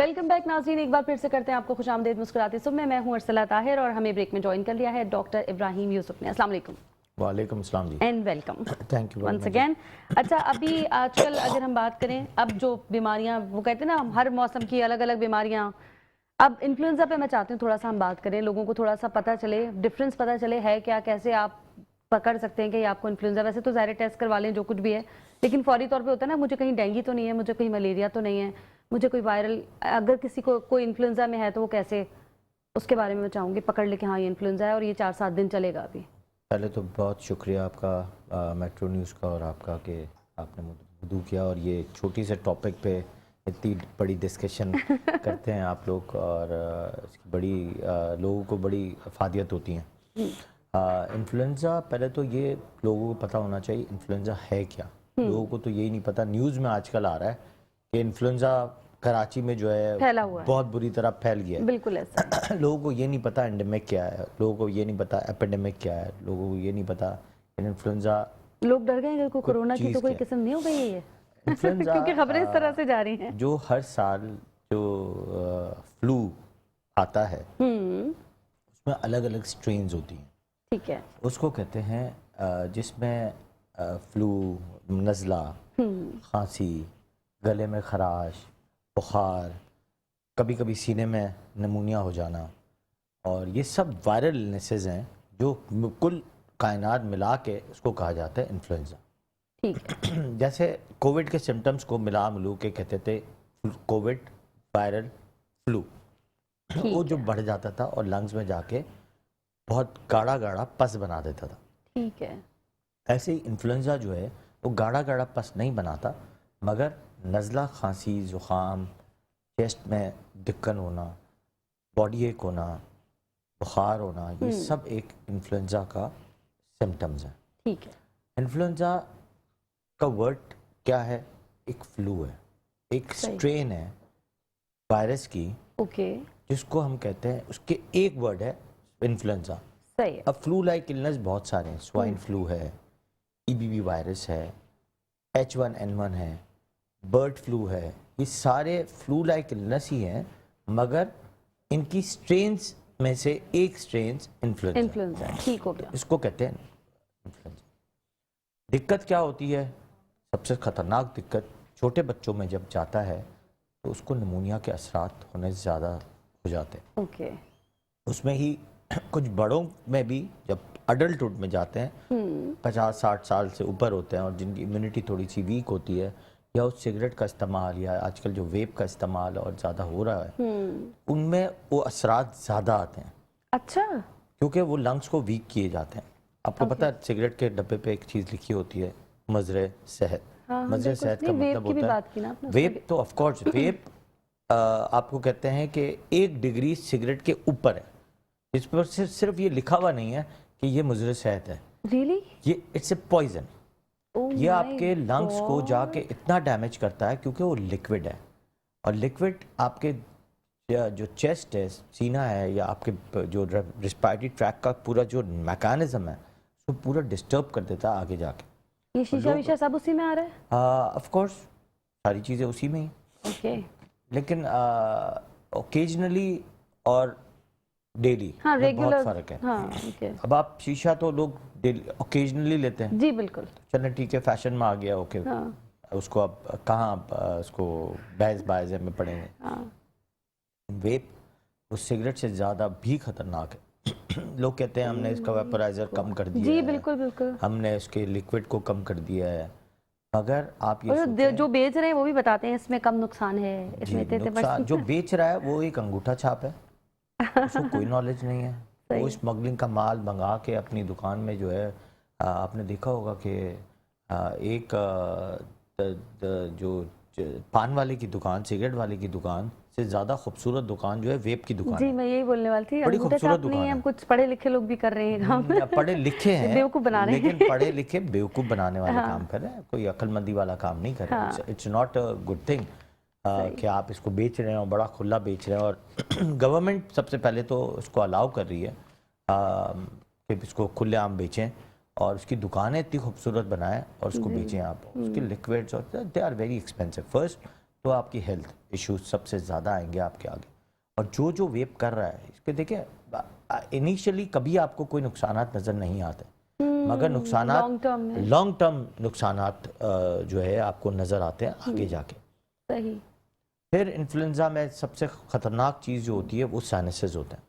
Welcome back नाज़रीन, एक बार फिर से करते हैं आपको खुशामदीद मुस्कुराते सुबह। मैं हूं अर्सला ताहिर और हमें ब्रेक में ज्वाइन कर लिया है डॉक्टर इब्राहिम यूसुफ ने। अस्सलाम वालेकुम। वालेकुम अस्सलाम जी and welcome thank you once again. अच्छा, अभी आजकल अगर हम बात करें, अब जो बीमारियां वो कहते हैं ना, हर मौसम की अलग अलग बीमारियां। अब इन्फ्लुएंजा पे मैं चाहती हूँ थोड़ा सा हम बात करें, लोगों को थोड़ा सा पता चले, डिफरेंस पता चले है क्या, कैसे आप पकड़ सकते हैं कि आपको इन्फ्लुएंजा। वैसे तो ज़ाहिर टेस्ट करवा लें जो कुछ भी है, लेकिन फौरी तौर पे होता है ना, मुझे कहीं डेंगू तो नहीं है, मुझे कहीं मलेरिया तो नहीं है, मुझे कोई वायरल, अगर किसी को कोई इन्फ्लुएंजा में है तो वो कैसे, उसके बारे में मैं चाहूँगी पकड़ ले कि हाँ ये इन्फ्लुएंजा है और ये 4-7 दिन चलेगा अभी। पहले तो बहुत शुक्रिया आपका मेट्रो न्यूज़ का और आपका कि आपने मुद्दू किया और ये छोटी से टॉपिक पे इतनी बड़ी डिस्कशन करते हैं आप लोग, और इसकी बड़ी लोगों को बड़ी अफादियत होती हैं। इन्फ्लुएंजा, पहले तो ये लोगों को पता होना चाहिए इन्फ्लुएंजा है क्या। लोगों को तो यही नहीं पता। न्यूज़ में आजकल आ रहा है कि इन्फ्लुएंजा कराची में जो है फैला हुआ है, बहुत बुरी तरह फैल गया है। बिल्कुल ऐसा। लोगों को ये नहीं पता एंडेमिक क्या है, लोगों को ये नहीं पता एपिडेमिक क्या है, लोगों को ये नहीं पता इन्फ्लुएंजा। लोग डर गए कि कोरोना की तो कोई किस्म नहीं हो गई है ये इन्फ्लुएंजा क्योंकि खबरें इस तरह से जा रही हैं। जो हर साल जो फ्लू आता है उसमें अलग अलग स्ट्रेन्स होती हैं, ठीक है। उसको कहते हैं जिसमें फ्लू, नज़ला, खांसी, गले में खराश, बुखार, कभी कभी सीने में नमूनिया हो जाना, और ये सब वायरल इलनेसेस हैं जो कुल कायनात मिला के उसको कहा जाता है इन्फ्लुएंजा। ठीक है। जैसे कोविड के सिम्टम्स को मिला मिलू के कहते थे कोविड वायरल फ्लू, वो जो बढ़ जाता था और लंग्स में जाके बहुत गाढ़ा गाढ़ा पस बना देता था। ठीक है। ऐसे ही इन्फ्लुएंजा जो है वो गाढ़ा गाढ़ा पस नहीं बनाता, मगर नज़ला, खांसी, ज़ुकाम, चेस्ट में दिक्कत होना, बॉडी एक होना, बुखार होना, ये सब एक इन्फ्लुएंजा का सिम्टम्स हैं। ठीक है। इन्फ्लुएंजा का वर्ड क्या है? एक फ्लू है, एक स्ट्रेन है वायरस की, ओके, जिसको हम कहते हैं, उसके एक वर्ड है इन्फ्लुएंजा। सही है। अब फ्लू लाइक इलनेस बहुत सारे हैं, स्वाइन फ्लू है, ईबीवी वायरस है, H1N1 है, बर्ड फ्लू है, ये सारे फ्लू लाइक इलनेस ही हैं, मगर इनकी स्ट्रेन्स में से एक स्ट्रेन्स इन्फ्लुएंजा। ठीक हो गया। इसको कहते हैं इन्फ्लुएंजा। दिक्कत क्या होती है? सबसे खतरनाक दिक्कत छोटे बच्चों में जब जाता है तो उसको निमोनिया के असरात होने ज़्यादा हो जाते हैं। ओके। उसमें ही कुछ बड़ों में भी जब अडल्टहुड में जाते हैं, 50-60 साल से ऊपर होते हैं और जिनकी इम्यूनिटी थोड़ी सी वीक होती है, या उस सिगरेट का इस्तेमाल या आजकल जो वेप का इस्तेमाल और ज़्यादा हो रहा है, उनमें वो असरात ज़्यादा आते हैं। अच्छा। क्योंकि वो लंग्स को वीक किए जाते हैं। आपको पता है सिगरेट के डब्बे पे एक चीज़ लिखी होती है, मजरे सेहत। मजरे सेहत का मतलब होता है वेप। तो ऑफ कोर्स वेप आपको कहते हैं कि 1 डिग्री सिगरेट के ऊपर है, इस पर सिर्फ ये लिखा हुआ नहीं है कि ये मुजरे सेहत है। Really? ये इट्स ए पॉइजन। ये आपके लंग्स को जाके इतना डैमेज करता है क्योंकि वो लिक्विड है, और लिक्विड आपके जो चेस्ट है, सीना है, या आपके जो रिस्पायरेटरी ट्रैक का पूरा जो मैकेनिज्म है उसको पूरा डिस्टर्ब कर देता है आगे जाके। ये शीशा वीशा सब उसी में आ रहा है? ऑफ कोर्स सारी चीज़ें उसी में ही। ओके। लेकिन ओकेजनली और डेली हाँ, रेगुलर बहुत फ़र्क है। हाँ, ओके। अब आप शीशा तो लोग ओकेजनली लेते हैं। जी बिल्कुल। चलने ठीक है, फैशन में आ गया, ओके। हाँ। उसको आप कहाँ आप उसको बहस बायज़े में पढ़ेंगे। हाँ। वेप उस सिगरेट से ज़्यादा भी खतरनाक है। लोग कहते हैं हमने इसका वेपराइजर कम कर दिया जी है, बिल्कुल बिल्कुल, हमने इसके लिक्विड को कम कर दिया है, मगर आप ये जो बेच रहे हैं वो भी बताते हैं इसमें कम नुकसान है, इसमें इतने नुकसान। जो बेच रहा है वो एक अंगूठा छाप है, उसको कोई नॉलेज नहीं है। वो स्मगलिंग का माल मंगा के अपनी दुकान में जो है, आपने देखा होगा कि एक जो पान वाले की दुकान, सिगरेट वाले की दुकान से ज़्यादा खूबसूरत दुकान जो है वेप की दुकान। जी मैं यही बोलने वाली थी, बड़ी खूबसूरत दुकान है। हम कुछ पढ़े लिखे लोग भी कर रहे हैं काम। पढ़े लिखे हैं, बेवकूफ़ बना रहे हैं, लेकिन पढ़े लिखे बेवकूफ़ बनाने वाले काम कर रहे हैं, कोई अक्लमंदी वाला काम नहीं कर रहे हैं। It's not a good thing कि आप इसको बेच रहे हैं और बड़ा खुला बेच रहे हैं। और गवर्नमेंट सबसे पहले तो इसको अलाउ कर रही है कि इसको खुलेआम बेचें, और उसकी दुकानें इतनी खूबसूरत बनाएं और उसको बेचें आप। उसके लिक्विड्स और they are very expensive. First तो आपकी हेल्थ इश्यूज सबसे ज़्यादा आएंगे आपके आगे। और जो जो वेप कर रहा है, इसके देखिए इनिशियली कभी आपको कोई नुकसानात नज़र नहीं आते, मगर नुकसानात लॉन्ग टर्म नुकसानात जो है आपको नज़र आते हैं आगे जाके। सही। फिर इन्फ्लुएंजा में सबसे ख़तरनाक चीज़ जो होती है वो साइनसेस होते हैं।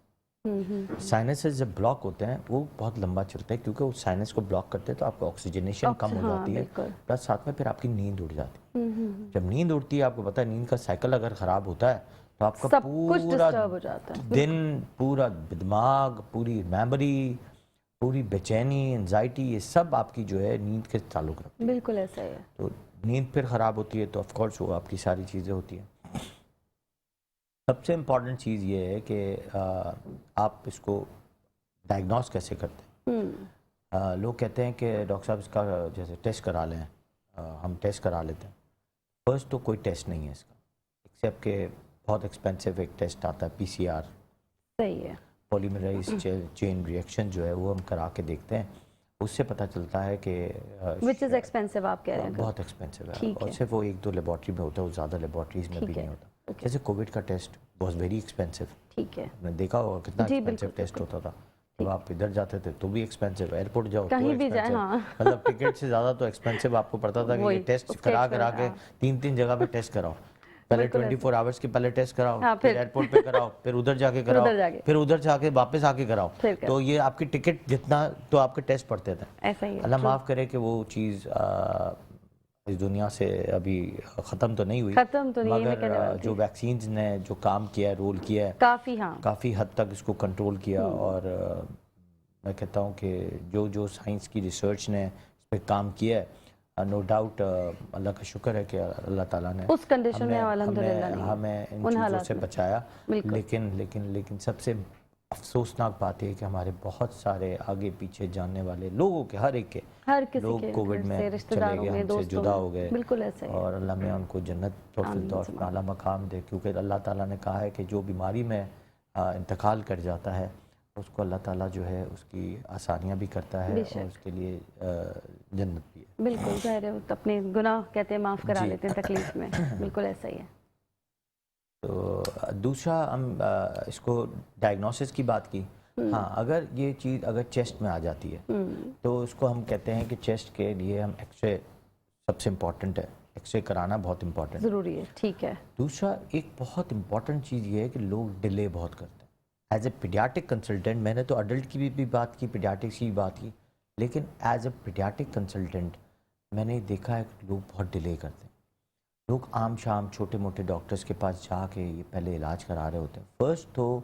साइनसेस जब ब्लॉक होते हैं वो बहुत लंबा चलते हैं, क्योंकि वो साइनस को ब्लॉक करते हैं तो आपको ऑक्सीजनेशन कम हो जाती है, प्लस साथ में फिर आपकी नींद उड़ जाती है। जब नींद उड़ती है, आपको पता है नींद का साइकिल अगर ख़राब होता है तो आपका पूरा हो जाता है, दिन, पूरा दिमाग, पूरी मेमोरी, पूरी बेचैनी, एंजाइटी, ये सब आपकी जो है नींद के ताल्लुक रखती है। बिल्कुल ऐसा ही है। तो नींद फिर ख़राब होती है तो ऑफ कोर्स वो आपकी सारी चीज़ें होती हैं। सबसे इम्पॉर्टेंट चीज़ ये है कि आप इसको डायग्नोस कैसे करते हैं। लोग कहते हैं कि डॉक्टर साहब इसका जैसे टेस्ट करा लें, हम टेस्ट करा लेते हैं। फर्स्ट तो कोई टेस्ट नहीं है इसका, एक्सेप्ट के बहुत एक्सपेंसिव एक टेस्ट आता है PCR, सही है, पॉलीमराइज चेन रिएक्शन जो है वो हम करा के देखते हैं, उससे पता चलता है कि विच इज़ एक्सपेंसिव आप कह रहे हैं। बहुत एक्सपेंसिव है, और सिर्फ वो 1-2 लेबॉर्ट्री में होता है, वो ज़्यादा लेबॉर्ट्रीज में भी नहीं होता। जैसे कोविड का टेस्ट वाज वेरी एक्सपेंसिव, ठीक है, आपने देखा होगा कितना एक्सपेंसिव टेस्ट होता था। तो आप इधर जाते थे तो भी एक्सपेंसिव, एयरपोर्ट जाओ तो कहीं भी जाए, हाँ। मतलब टिकट से ज़्यादा तो एक्सपेंसिव आपको पड़ता था कि ये टेस्ट करा के 3-3 जगह पे टेस्ट कराओ। पहले 24 आवर्स के पहले टेस्ट कराओ, फिर एयरपोर्ट पे कराओ, फिर उधर जाके कराओ, फिर उधर जाके वापस आके कराओ। तो ये आपकी टिकट जितना तो आपके टेस्ट पड़ते थे। ऐसा ही है। अल्लाह माफ़ करे कि वो चीज़ इस दुनिया से अभी ख़त्म तो नहीं हुई, मगर जो वैक्सीन्स ने जो काम किया है, रोल किया है, काफ़ी हद तक इसको कंट्रोल किया। और मैं कहता हूँ कि जो जो साइंस की रिसर्च ने इस पर काम किया है, नो डाउट अल्लाह का शुक्र है कि अल्लाह ताला ने उस कंडीशन में हमें इन चीज़ों से बचाया। लेकिन सबसे अफसोसनाक बात है कि हमारे बहुत सारे आगे पीछे जानने वाले लोगों के, हर किसी लोग कोविड में चले गए, हमसे जुदा हो गए। बिल्कुल ऐसा ही। और अल्लाह मियां उनको जन्नत फिरदौस आला मकाम दे, क्योंकि अल्लाह ताला ने कहा है कि जो बीमारी में इंतकाल कर जाता है उसको अल्लाह ताला जो है उसकी आसानियाँ भी करता है और उसके लिए जन्नत भी है। बिल्कुल ज़ाहिर है, अपने गुनाह कहते हैं माफ़ करा लेते हैं तकलीफ में। बिल्कुल ऐसा ही है। तो दूसरा हम इसको डायग्नोसिस की बात की। हाँ, अगर ये चीज़ अगर चेस्ट में आ जाती है तो उसको हम कहते हैं कि चेस्ट के लिए हम एक्सरे सबसे इम्पॉर्टेंट है, एक्सरे कराना बहुत इम्पॉर्टेंट ज़रूरी है, ठीक है। दूसरा एक बहुत इम्पॉर्टेंट चीज़ ये है कि लोग डिले बहुत करते हैं। एज ए पीडियाट्रिक कंसल्टेंट, मैंने तो अडल्ट की भी बात की, पीडियाट्रिक्स की भी बात की, लेकिन एज ए पीडियाट्रिक कंसल्टेंट मैंने देखा है कि लोग बहुत डिले करते हैं। लोग आम शाम छोटे मोटे डॉक्टर्स के पास जाके ये पहले इलाज करा रहे होते हैं। फर्स्ट तो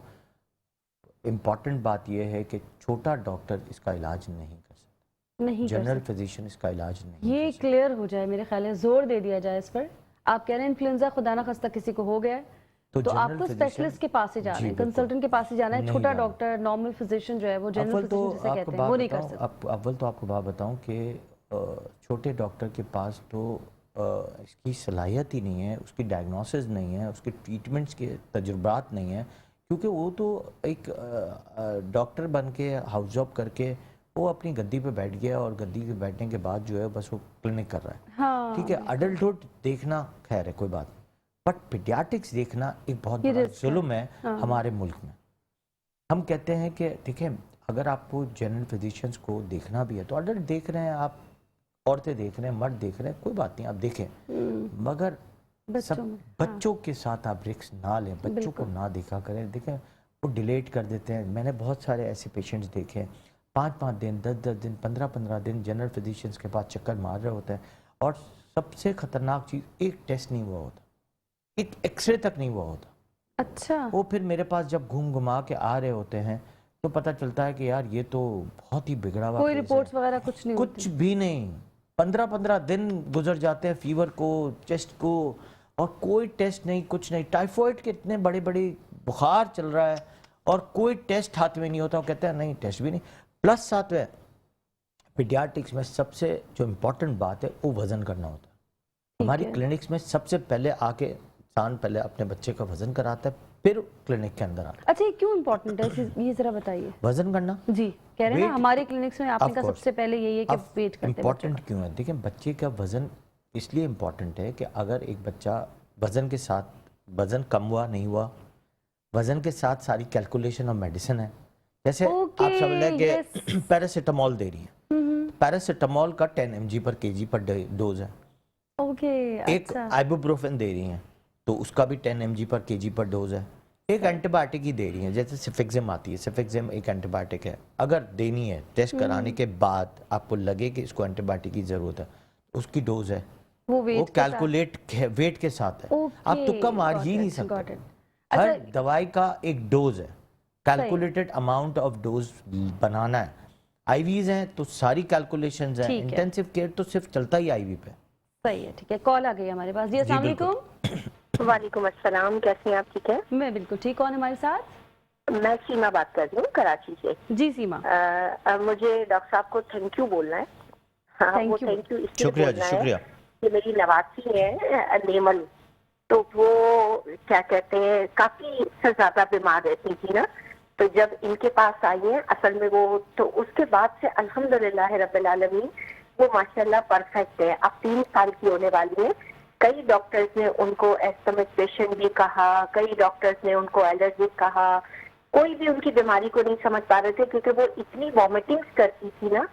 इम्पॉर्टेंट बात यह है कि छोटा डॉक्टर इसका इलाज नहीं कर सकता, जनरल फिजिशियन इसका इलाज नहीं। ये क्लियर हो जाए, मेरे ख्याल है जोर दे दिया जाए इस पर। आप कह रहे हैं इन्फ्लुएंजा खुदा ना खास्ता किसी को हो गया है तो आपको स्पेशलिस्ट के पास ही जाना है, कंसल्टेंट के पास ही जाना है। छोटा डॉक्टर, नॉर्मल फिजिशियन जो है वो जनरल फिजिशियन जिसे कहते हैं वो नहीं कर सकता। अव्वल तो आपको बात बताऊं कि छोटे डॉक्टर के पास तो इसकी सलाहियत ही नहीं है, उसकी डायग्नोसिस नहीं है, उसके ट्रीटमेंट्स के तजुर्बात नहीं है, क्योंकि वो तो एक डॉक्टर बन के हाउस जॉब करके वो अपनी गद्दी पे बैठ गया और गद्दी पे बैठने के बाद जो है बस वो क्लिनिक कर रहा है। हाँ, ठीक है, अडल्टहुड देखना खैर है कोई बात नहीं, बट पीडियाट्रिक्स देखना एक बहुत बड़ा जुल्म है हमारे मुल्क में। हम कहते हैं कि ठीक है, अगर आपको जनरल फिजिशियंस को देखना भी है तो अडल्ट देख रहे हैं आप, औरतें देख रहे हैं, मर्द देख रहे हैं, कोई बात नहीं आप देखें, मगर बच्चों के साथ आप रिस्क ना लें, बच्चों को ना देखा करें। देखें वो डिलेट कर देते हैं। मैंने बहुत सारे ऐसे पेशेंट्स देखे हैं 5-5 दिन, 10-10 दिन, 15-15 दिन जनरल फिजिशियंस के पास चक्कर मार रहे होते हैं, और सबसे खतरनाक चीज़ एक टेस्ट नहीं हुआ होता, एक एक्सरे तक नहीं हुआ होता। अच्छा, वो फिर मेरे पास जब घूम घुमा के आ रहे होते हैं तो पता चलता है कि यार ये तो बहुत ही बिगड़ा हुआ, कोई रिपोर्ट्स वगैरह कुछ नहीं, कुछ भी नहीं। 15-15 दिन गुजर जाते हैं फीवर को, चेस्ट को, और कोई टेस्ट नहीं, कुछ नहीं। टाइफाइड के इतने बड़े बड़े बुखार चल रहा है और कोई टेस्ट हाथ में नहीं होता। वो कहते हैं नहीं टेस्ट भी नहीं। प्लस साथ में पीडियाट्रिक्स में सबसे जो इम्पोर्टेंट बात है वो वजन करना होता है। हमारी क्लिनिक्स में सबसे पहले आके इंसान पहले अपने बच्चे का वजन कराता है, फिर क्लिनिक के अंदर आता है। अच्छा, ये क्यों इम्पोर्टेंट है, ये जरा बताइए। वजन करना जी कह रहे हैं ना, हमारे क्लिनिक्स में आपने कहा सबसे पहले यही है कि वेट करते हैं। इम्पोर्टेंट क्यों है? देखिए, बच्चे का वजन इसलिए इम्पोर्टेंट है कि अगर एक बच्चा वज़न के साथ वज़न कम हुआ नहीं हुआ, वज़न के साथ सारी कैलकुलेशन और मेडिसिन है। जैसे ओके, आप समझ लें यस। कि पैरासिटामोल दे रही हैं, पैरासिटामोल का 10 mg पर केजी पर डोज है। ओके, एक अच्छा। आइबुप्रोफेन दे रही हैं तो उसका भी 10 mg पर केजी पर डोज है। एक एंटीबायोटिक ही दे रही हैं, जैसे सिफिक्सिम आती है, सिफिक्सिम एक एंटीबायोटिक है। अगर देनी है टेस्ट कराने के बाद आपको लगे कि इसको एंटीबायोटिक की ज़रूरत है, उसकी डोज है, वो वो वेट के साथ। कैलकुलेट वेट के साथ है। ओके, आप तुक्का मार गॉट ही नहीं इट, गॉट सकते। इट। हर अच्छा, दवाई का एक डोज है, सही। कैलकुलेटेड अमाउंट ऑफ डोज बनाना है। आईवीज हैं तो सारी कैलकुलेशंस हैं, ठीक है, इंटेंसिव केयर तो सिर्फ चलता ही आईवी पे। सही है, ठीक है। कॉल आ गई हमारे पास जी। जी अस्सलाम बिल्कुल। वालेकुम। वालेकुम अस्सलाम, कैसे हैं आप? ठीक है। मैं बिल्कुल ठीक। कौन है हमारे साथ? मैं सीमा बात कर रही हूँ कराची से। जी सीमा। मुझे डॉक्टर साहब को थैंक यू बोलना है। हाँ, वो थैंक यू। थैंक यू इसलिए शुक्रिया जी, बोलना है शुक्रिया। कि मेरी नवासी है नेमल, तो वो क्या कहते हैं काफी से ज्यादा बीमार रहती थी ना, तो जब इनके पास आई है असल में वो, तो उसके बाद से अल्हम्दुलिल्लाह रब्बिल आलमीन वो माशाल्लाह परफेक्ट है। अब 3 साल की होने वाली है। कई डॉक्टर्स ने उनको एस्थमिक पेशेंट भी कहा, कई डॉक्टर्स ने उनको एलर्जिक कहा, कोई भी उनकी बीमारी को नहीं समझ पा रहे थे क्योंकि वो इतनी वॉमिटिंग्स करती थी ना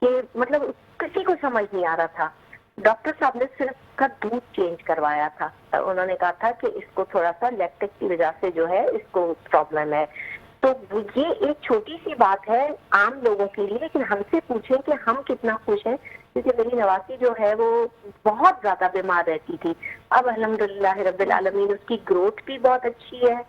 कि मतलब किसी को समझ नहीं आ रहा था। डॉक्टर साहब ने सिर्फ का दूध चेंज करवाया था। उन्होंने कहा था कि इसको थोड़ा सा लैक्टिक की वजह से जो है इसको प्रॉब्लम है। तो ये एक छोटी सी बात है आम लोगों के लिए, लेकिन हमसे पूछें कि हम कितना खुश हैं क्योंकि मेरी नवासी जो है वो बहुत ज्यादा बीमार रहती थी। अब अल्हम्दुलिल्लाह रब्बिल आलमीन उसकी ग्रोथ भी बहुत अच्छी है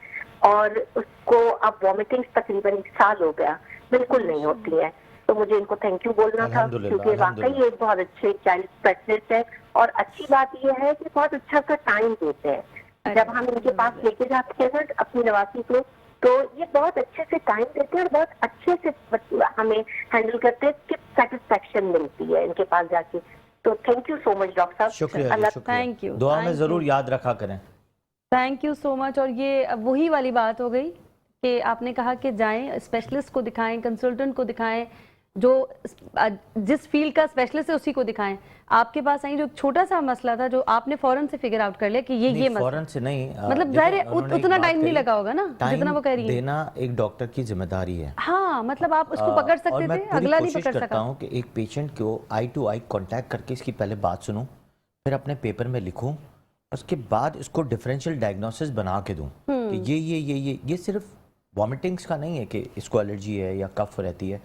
और उसको अब वॉमिटिंग्स तकरीबन 1 साल हो गया बिल्कुल नहीं होती है। तो मुझे इनको थैंक यू बोलना था अल्हम्दुलिल्लाह, क्योंकि वाकई अल्हम्दुलिल्लाह। ये बहुत अच्छे चाइल्ड स्पेशलिस्ट है। और अच्छी बात यह है कि बहुत अच्छा सा टाइम देते हैं। जब हम इनके पास लेके जाते हैं ना अपनी नवासी को, तो ये बहुत अच्छे से टाइम देते हैं और बहुत अच्छे से हमें हैंडल करते हैं कि सेटिस्फेक्शन मिलती है इनके पास जाके। तो thank you so much doctor साहब। शुक्रिया जी, अल्लाह शुक्रिया। थैंक यू, दुआ में थैंक ज़रूर यू। याद रखा करें। Thank you so much. और ये वही वाली बात हो गई कि आपने कहा कि जाएं स्पेशलिस्ट को दिखाएं, कंसल्टेंट को दिखाएं, जो जिस फील्ड का स्पेशलिस्ट है उसी को दिखाएं। आपके पास आई जो छोटा सा मसला था जो आपने फौरन से फिगर आउट कर लिया कि ये नहीं, मसला, फौरन से नहीं, मतलब देखो, जाहिर है उन्होंने एक उतना बात टाइम नहीं कही, लगा होगा ना जितना वो कह रही है। देना एक डॉक्टर की जिम्मेदारी है। हाँ, मतलब आप उसको पकड़ और सकते मैं थे, पूरी अगला नहीं कोशिश पकड़ करता सका। हूँ कि एक पेशेंट को आई टू आई कांटेक्ट करके इसकी पहले बात सुनूं, फिर अपने पेपर में लिखूं, उसके बाद इसको डिफरेंशियल डायग्नोसिस बना के दूं कि ये सिर्फ वॉमिटिंग्स का नहीं है कि इसको एलर्जी है या कफ रहती है,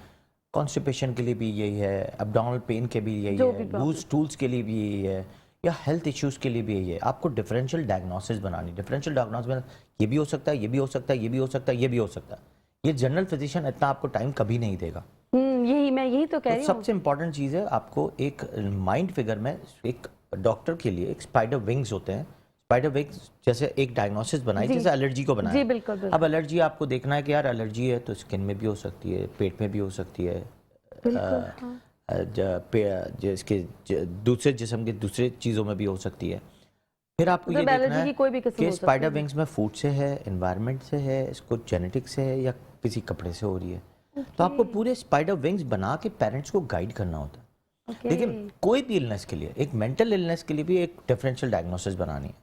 कॉन्स्टिपेशन के लिए भी यही है, एब्डोमिनल पेन के भी यही जो है, भी लूज स्टूल्स के लिए भी यही है, या हेल्थ इश्यूज के लिए भी यही है। आपको डिफरेंशियल डायग्नोसिस बनानी, डिफरेंशियल डायग्नोसिस में ये भी हो सकता है, ये भी हो सकता है, ये भी हो सकता है, ये भी हो सकता है। ये जनरल फिजिशियन इतना आपको टाइम कभी नहीं देगा। यही मैं यही तो कह तो रही हूँ। सबसे इंपॉर्टेंट चीज़ है आपको एक माइंड फिगर में, एक डॉक्टर के लिए एक स्पाइडर विंग्स होते हैं। स्पाइडर विंग्स जैसे एक डायग्नोसिस बनाई, जी। जैसे एलर्जी को बनाया। जी बिल्कुल बिल्कुल अब एलर्जी आपको देखना है कि यार एलर्जी है तो स्किन में भी हो सकती है, पेट में भी हो सकती है, बिल्कुल, हाँ। जिसके दूसरे जिस्म के दूसरे चीज़ों में भी हो सकती है। फिर आपको ये मतलब देखना एलर्जी है की कोई भी किस्म कि हो सकती स्पाइडर है। विंग्स में फूड से है, एनवायरनमेंट से है, इसको जेनेटिक से है, या किसी कपड़े से हो रही है। तो आपको पूरे स्पाइडर विंग्स बना के पेरेंट्स को गाइड करना होता है। लेकिन कोई भी इलनेस के लिए, एक मेंटल इलनेस के लिए भी एक डिफरेंशियल डायग्नोसिस बनानी है,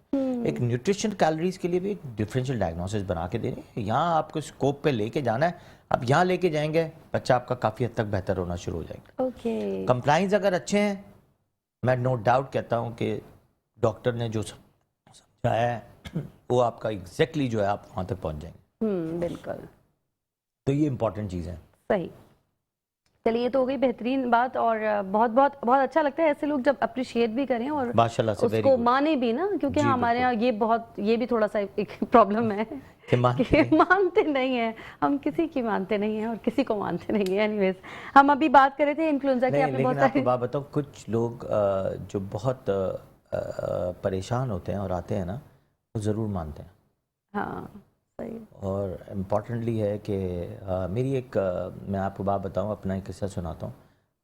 एक न्यूट्रिशन कैलोरीज के लिए भी एक डिफरेंशियल डायग्नोसिस बना के देनी है। यहाँ आपको स्कोप पे लेके जाना है। अब यहाँ लेके जाएंगे बच्चा आपका काफ़ी हद तक बेहतर होना शुरू हो जाएगा। ओके, कंप्लाइंस अगर अच्छे हैं, मैं नो डाउट कहता हूँ कि डॉक्टर ने जो समझाया है वो आपका एग्जैक्टली जो है आप वहाँ तक पहुँच जाएंगे। बिल्कुल तो ये इंपॉर्टेंट चीज़ है। सही। चलिए, ये तो हो गई बेहतरीन बात। और बहुत बहुत बहुत अच्छा लगता है ऐसे लोग जब अप्रिशिएट भी करें और माशाल्लाह से, very उसको good। माने भी ना, क्योंकि जी, हमारे यहाँ ये भी थोड़ा सा एक प्रॉब्लम है कि मानते कि नहीं। मानते नहीं है। हम किसी की मानते नहीं है और किसी को मानते नहीं है। एनीवेज, हम अभी बात कर रहे थे इन्फ्लुएंजा की। नहीं, आपने बहुत लेकिन आपको सारी बात बताऊँ, कुछ लोग जो बहुत परेशान होते हैं और आते हैं ना, वो ज़रूर मानते हैं। हाँ सही। और इम्पॉर्टेंटली है कि मेरी एक मैं आपको बात बताऊँ, अपना एक किस्सा सुनाता हूँ।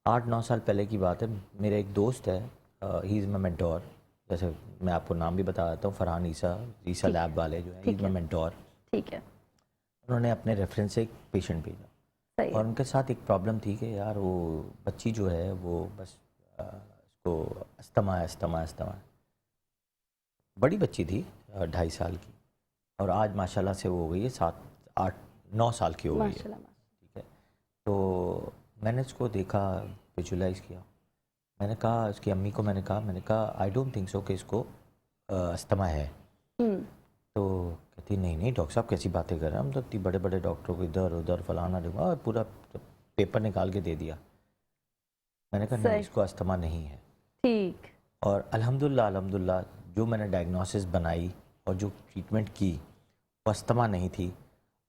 8-9 साल पहले की बात है। मेरा एक दोस्त है, ही इज़ माई मेंटोर। जैसे मैं आपको नाम भी बता देता हूँ, फरहान ईसा लैब वाले जो है, ही इज़ माई मेंटोर। ठीक है, उन्होंने अपने रेफरेंस से एक पेशेंट भेजा सही और है। उनके साथ एक प्रॉब्लम थी कि यार वो बच्ची जो है वो बस उसको अस्थमा है। बड़ी बच्ची थी 2.5 साल की, और आज माशाल्लाह से वो हो गई है 7, 8, 9 साल की हो गई है। माशाल्लाह। ठीक है, तो मैंने इसको देखा, विजुलाइज किया, मैंने कहा इसकी अम्मी को, मैंने कहा आई डोंट थिंक सो कि इसको अस्थमा है। तो कहती नहीं डॉक्टर साहब कैसी बातें कर रहे हैं, हम तो इतनी बड़े बड़े डॉक्टरों को इधर उधर फलाना ढिमका, और पूरा पेपर निकाल के दे दिया। मैंने कहा नहीं, इसको अस्थमा नहीं है। ठीक। और अल्हम्दुलिल्लाह जो मैंने डायग्नोसिस बनाई और जो ट्रीटमेंट की वो अस्थमा नहीं थी,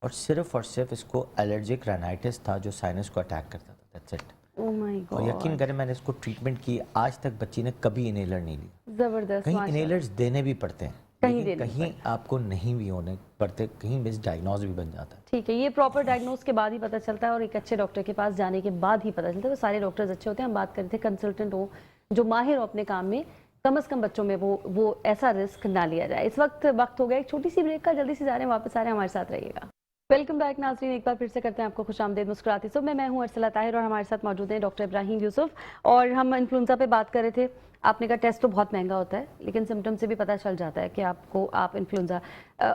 और सिर्फ इसको एलर्जिक राइनाइटिस था जो साइनस को अटैक करता था, दैट्स इट। ओह माय और गॉड। यकीन करें मैंने इसको ट्रीटमेंट की, आज तक बच्ची ने कभी इनहेलर नहीं लिया। जबरदस्त। कहीं इनहेलर्स देने भी पड़ते हैं, कहीं लेकिन देने कहीं आपको नहीं भी होने पड़ते, कहीं मिस डायग्नोज भी बन जाता है। ठीक है, ये प्रॉपर डायग्नोस के बाद ही पता चलता है, और एक अच्छे डॉक्टर के पास जाने के बाद ही पता चलता है। तो सारे डॉक्टर्स अच्छे होते हैं। हम बात कर रहे थे कंसल्टेंट हो, जो माहिर हो अपने काम में, कम से कम बच्चों में वो ऐसा रिस्क ना लिया जाए। इस वक्त हो गया एक छोटी सी ब्रेक का, जल्दी से जा रहे हैं, वापस आ रहे हैं, हमारे साथ रहिएगा। वेलकम बैक नाज़रीन, एक बार फिर से करते हैं आपको खुशामदीद मुस्कुराती सुबह। मैं हूं अरसला ताहिर और हमारे साथ मौजूद हैं डॉक्टर इब्राहिम यूसुफ, और हम इन्फ्लुएंजा पे बात कर रहे थे। आपने कहा टेस्ट तो बहुत महंगा होता है, लेकिन सिम्टम से भी पता चल जाता है कि आप इन्फ्लुएंजा,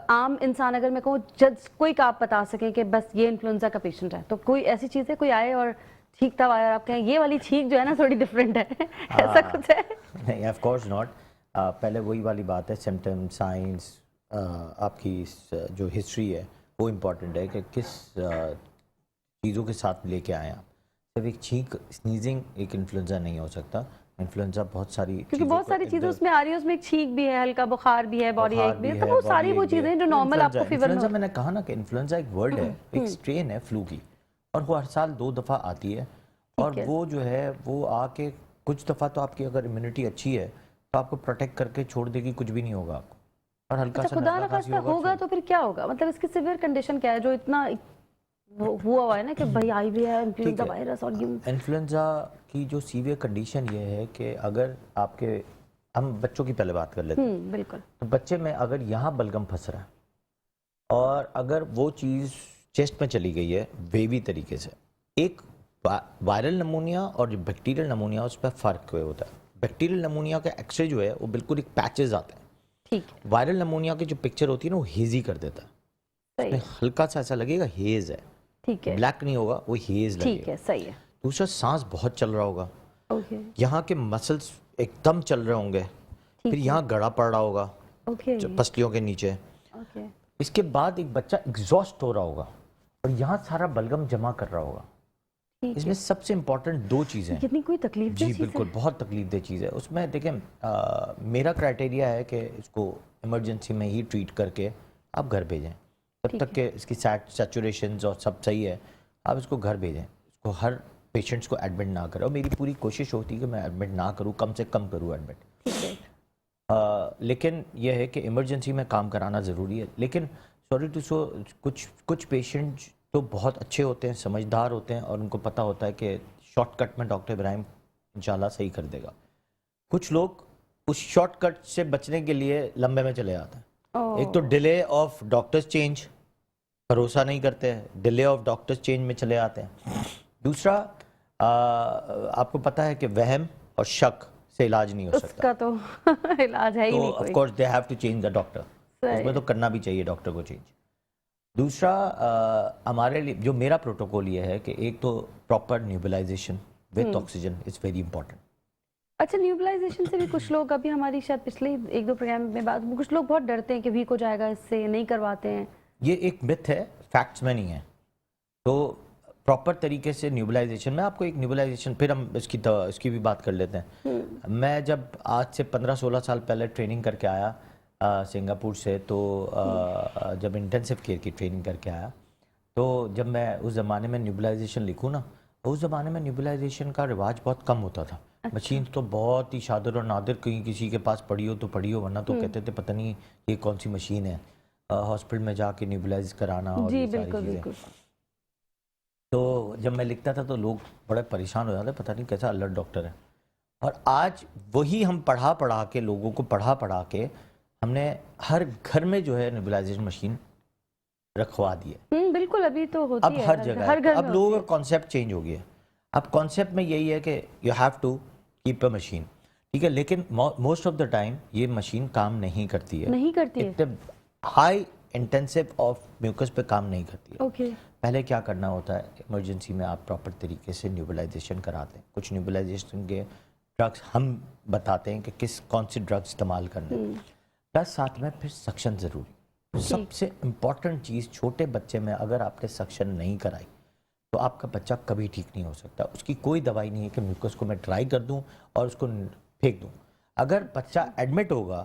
आम इंसान अगर मैं कहूँ जज कोई का आप बता सकें कि बस ये इन्फ्लुएंजा का पेशेंट है, तो कोई ऐसी चीज़ है, कोई आए और छींकता हुआ और आप कहें ये वाली छींक जो है ना थोड़ी डिफरेंट है, ऐसा कुछ है? नहीं, ऑफ कोर्स नॉट। पहले वही वाली बात है, सिम्टम, साइंस, आपकी जो हिस्ट्री है वो इम्पॉर्टेंट है कि किस चीज़ों के साथ लेके आए आप। सिर्फ एक छींक, स्नीजिंग एक इन्फ्लुएंजा नहीं हो सकता। इन्फ्लुएंजा बहुत सारी, क्योंकि बहुत सारी चीजें उसमें आ रही है, उसमें एक छींक भी है, हल्का बुखार भी है, बॉडी एक भी है, तो वो सारी वो चीजें जो नॉर्मल आपको फीवर में। मैंने कहा ना कि इन्फ्लुएंजा एक वर्ड है, एक स्ट्रेन है फ्लू की, और वो हर साल 2 दफ़ा आती है, और वो जो है वो आके कुछ दफ़ा तो आपकी अगर इम्यूनिटी अच्छी है तो आपको प्रोटेक्ट करके छोड़ देगी, कुछ भी नहीं होगा आपको, और हल्का सा खुदा न खास्ता होगा तो फिर क्या होगा? मतलब इसकी सिवियर कंडीशन क्या है जो इतना हुआ हुआ है ना कि भाई आई भी है इन्फ्लुएंजा वायरस? और इन्फ्लुएंजा की जो सीवियर कंडीशन ये है कि अगर आपके, हम बच्चों की पहले बात कर लेते हैं, बिल्कुल, तो बच्चे में अगर यहाँ बलगम फंस रहा है और अगर वो चीज़ चेस्ट में चली गई है वेवी तरीके से, एक वायरल नमूनिया और जो बैक्टीरियल नमूनिया उस पर फ़र्क होता है। बैक्टीरियल नमूनिया का एक्सरे जो है वो बिल्कुल एक पैचेज आते हैं, ठीक। वायरल नमूनिया की जो पिक्चर होती है ना वो हेजी कर देता है, सही, हल्का सा ऐसा लगेगा हेज है, ठीक है, ब्लैक नहीं होगा, वो हेज लगेगा, ठीक है, सही है। दूसरा सांस बहुत चल रहा होगा, ओके, यहाँ के मसल्स एकदम चल रहे होंगे, फिर यहाँ गड़ा पड़ रहा होगा ओके, पसलियों के नीचे, ओके, इसके बाद एक बच्चा एग्जॉस्ट हो रहा होगा और यहाँ सारा बलगम जमा कर रहा होगा। इसमें सबसे इम्पोर्टेंट 2 चीज़ें हैं। कितनी कोई तकलीफ जी बिल्कुल, बहुत तकलीफ दे चीज़ है उसमें। देखें, मेरा क्राइटेरिया है कि इसको इमरजेंसी में ही ट्रीट करके आप घर भेजें, तब तक कि इसकी सैचुरेशन और सब सही है, आप इसको घर भेजें। इसको हर पेशेंट्स को एडमिट ना करें, और मेरी पूरी कोशिश होती है कि मैं एडमिट ना करूँ, कम से कम करूँ एडमिट, ठीक है। लेकिन यह है कि इमरजेंसी में काम कराना ज़रूरी है। लेकिन सॉरी टू सो, कुछ पेशेंट तो बहुत अच्छे होते हैं, समझदार होते हैं, और उनको पता होता है कि शॉर्टकट में डॉक्टर इब्राहिम इंशाल्लाह सही कर देगा। कुछ लोग उस शॉर्टकट से बचने के लिए लंबे में चले जाते हैं। एक तो डिले ऑफ डॉक्टर्स चेंज, भरोसा नहीं करते हैं, डिले ऑफ डॉक्टर्स चेंज में चले आते हैं। दूसरा, आपको पता है कि वहम और शक से इलाज नहीं हो सकता, उसका तो इलाज है ही नहीं कोई। Of course they have to change the doctor, उसमें तो करना भी चाहिए डॉक्टर को चेंज। दूसरा, हमारे लिए जो मेरा प्रोटोकॉल ये है कि एक तो proper nebulization with oxygen is very important. अच्छा, न्यूबलाइजेशन से भी कुछ लोग, अभी हमारी शायद पिछले 1-2 प्रोग्राम में बात, कुछ लोग बहुत डरते हैं कि वीक हो जाएगा, इससे नहीं करवाते हैं। ये एक मिथ है, फैक्ट्स में नहीं है। तो प्रॉपर तरीके से न्यूबलाइजेशन में आपको एक न्यूबलाइजेशन, फिर हम इसकी भी बात कर लेते हैं। मैं जब आज से 15-16 साल पहले ट्रेनिंग करके आया सिंगापुर से, तो जब इंटेंसिव केयर की ट्रेनिंग करके आया, तो जब मैं उस ज़माने में न्यूबलाइजेशन लिखूँ ना, उस ज़माने में न्यूबलाइजेशन का रिवाज बहुत कम होता था। अच्छा। मशीन तो बहुत ही शादर और नादिर कहीं किसी के पास पड़ी हो तो पड़ी हो, वरना तो कहते थे पता नहीं ये कौन सी मशीन है, हॉस्पिटल में जाके न्यूबलाइज कराना और ये सारी चीज़ें। तो जब मैं लिखता था तो लोग बड़े परेशान हो जाते, पता नहीं कैसा अलर्ट डॉक्टर है। और आज वही हम पढ़ा के लोगों को पढ़ा के हमने हर घर में जो है नेबुलाइजेशन मशीन रखवा दी है। बिल्कुल, अभी तो होती अब है हर जगह, हर घर अब में लोगों का कॉन्सेप्ट चेंज हो गया है। अब कॉन्सेप्ट में यही है कि you have to keep a machine. ठीक है, लेकिन मोस्ट ऑफ द टाइम ये मशीन काम नहीं करती है, नहीं करती है। इतने हाई इंटेंसिव ऑफ म्यूकस पे काम नहीं करती है। ओके। पहले क्या करना होता है, इमरजेंसी में आप प्रॉपर तरीके से न्यूबलाइजेशन कराते हैं। कुछ न्यूबलाइजेशन के ड्रग्स हम बताते हैं कि कौन सी ड्रग्स इस्तेमाल करने, प्लस साथ में फिर सक्शन ज़रूरी। सबसे इम्पॉर्टेंट चीज़, छोटे बच्चे में अगर आपने सक्शन नहीं कराई तो आपका बच्चा कभी ठीक नहीं हो सकता। उसकी कोई दवाई नहीं है कि म्यूकस को मैं ट्राई कर दूं और उसको फेंक दूं। अगर बच्चा एडमिट होगा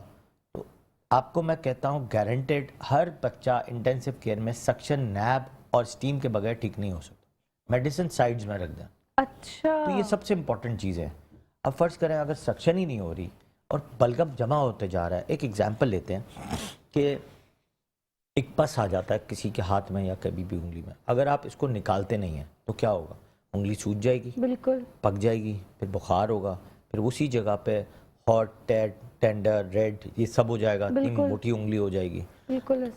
तो आपको मैं कहता हूं गारंटेड हर बच्चा इंटेंसिव केयर में सक्शन, नैब और स्टीम के बगैर ठीक नहीं हो सकता। मेडिसिन साइड्स में रख दें। अच्छा। तो ये सबसे इम्पॉर्टेंट चीज़ है। अब फर्ज करें अगर सक्शन ही नहीं हो रही और बलगम जमा होते जा रहा है। एक एग्जाम्पल लेते हैं कि एक पस आ जाता है किसी के हाथ में या कभी भी उंगली में, अगर आप इसको निकालते नहीं हैं तो क्या होगा, उंगली सूज जाएगी, बिल्कुल पक जाएगी, फिर बुखार होगा, फिर उसी जगह पे हॉट, टेंडर, रेड ये सब हो जाएगा, इतनी मोटी उंगली हो जाएगी। बिल्कुल।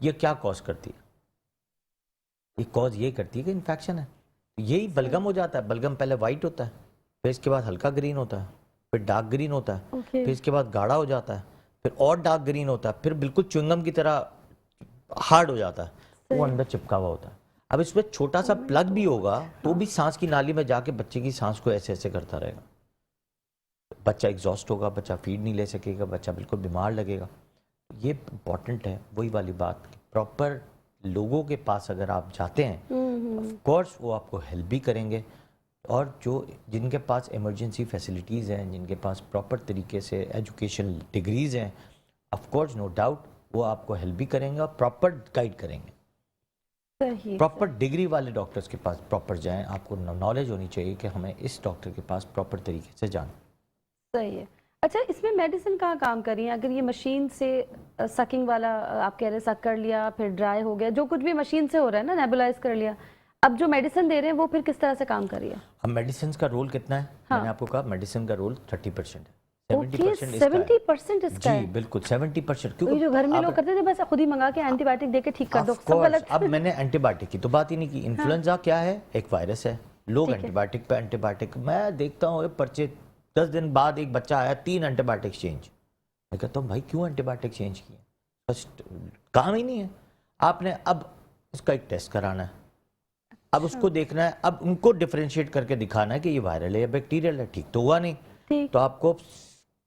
ये क्या कॉज करती है, ये कॉज ये करती है कि इन्फेक्शन है। यही बलगम हो जाता है। बलगम पहले वाइट होता है, फिर इसके बाद हल्का ग्रीन होता है, फिर डार्क ग्रीन होता है, फिर इसके बाद गाढ़ा हो जाता है, फिर और डार्क ग्रीन होता है, फिर बिल्कुल च्युइंगम की तरह हार्ड हो जाता है, वो अंदर चिपका हुआ होता है। अब इसमें छोटा सा प्लग भी होगा तो भी सांस की नाली में जाके बच्चे की सांस को ऐसे ऐसे करता रहेगा। बच्चा एग्जॉस्ट होगा, बच्चा फीड नहीं ले सकेगा, बच्चा बिल्कुल बीमार लगेगा। ये इम्पॉर्टेंट है, वही वाली बात, प्रॉपर लोगों के पास अगर आप जाते हैं ऑफ कोर्स वो आपको हेल्प भी करेंगे, और जो जिनके पास इमरजेंसी फैसिलिटीज़ हैं, जिनके पास प्रॉपर तरीके से एजुकेशन डिग्रीज़ हैं, ऑफ कोर्स नो डाउट वो आपको हेल्प भी करेंगे और प्रॉपर गाइड करेंगे। सही। प्रॉपर डिग्री वाले डॉक्टर्स के पास प्रॉपर जाएं। आपको नॉलेज होनी चाहिए कि हमें इस डॉक्टर के पास प्रॉपर तरीके से जाना। सही है। अच्छा, इसमें मेडिसिन कहाँ काम कर रही है? अगर ये मशीन से सकिंग वाला आप कह रहे हैं, सक कर लिया फिर ड्राई हो गया, जो कुछ भी मशीन से हो रहा है ना, नेबुलाइज कर लिया, अब जो मेडिसिन दे रहे हैं वो फिर किस तरह से काम कर रही है? अब मेडिसिन का रोल कितना है? हाँ। मैंने आपको कहा मेडिसिन का रोल 30% है, 70% इसका जी है। बिल्कुल 70%। तो क्योंकि जो घर में लोग करते थे बस खुद ही मंगा के एंटीबायोटिक देके ठीक कर दो, सब गलत। अब मैंने एंटीबायोटिक की तो बात ही नहीं की। इन्फ्लुएंजा क्या है? एक वायरस है। लोग एंटीबायोटिक पे एंटीबायोटिक, मैं देखता हूँ पर्चे 10 दिन बाद एक बच्चा आया 3 एंटीबायोटिक चेंज। मैं कहता हूँ भाई क्यों एंटीबायोटिक चेंज किए? फर्स्ट काम ही नहीं है आपने। अब उसका एक टेस्ट कराना है, अब उसको देखना है, अब उनको डिफरेंशिएट करके दिखाना है कि ये वायरल है या बैक्टीरियल है। ठीक तो हुआ नहीं, तो आपको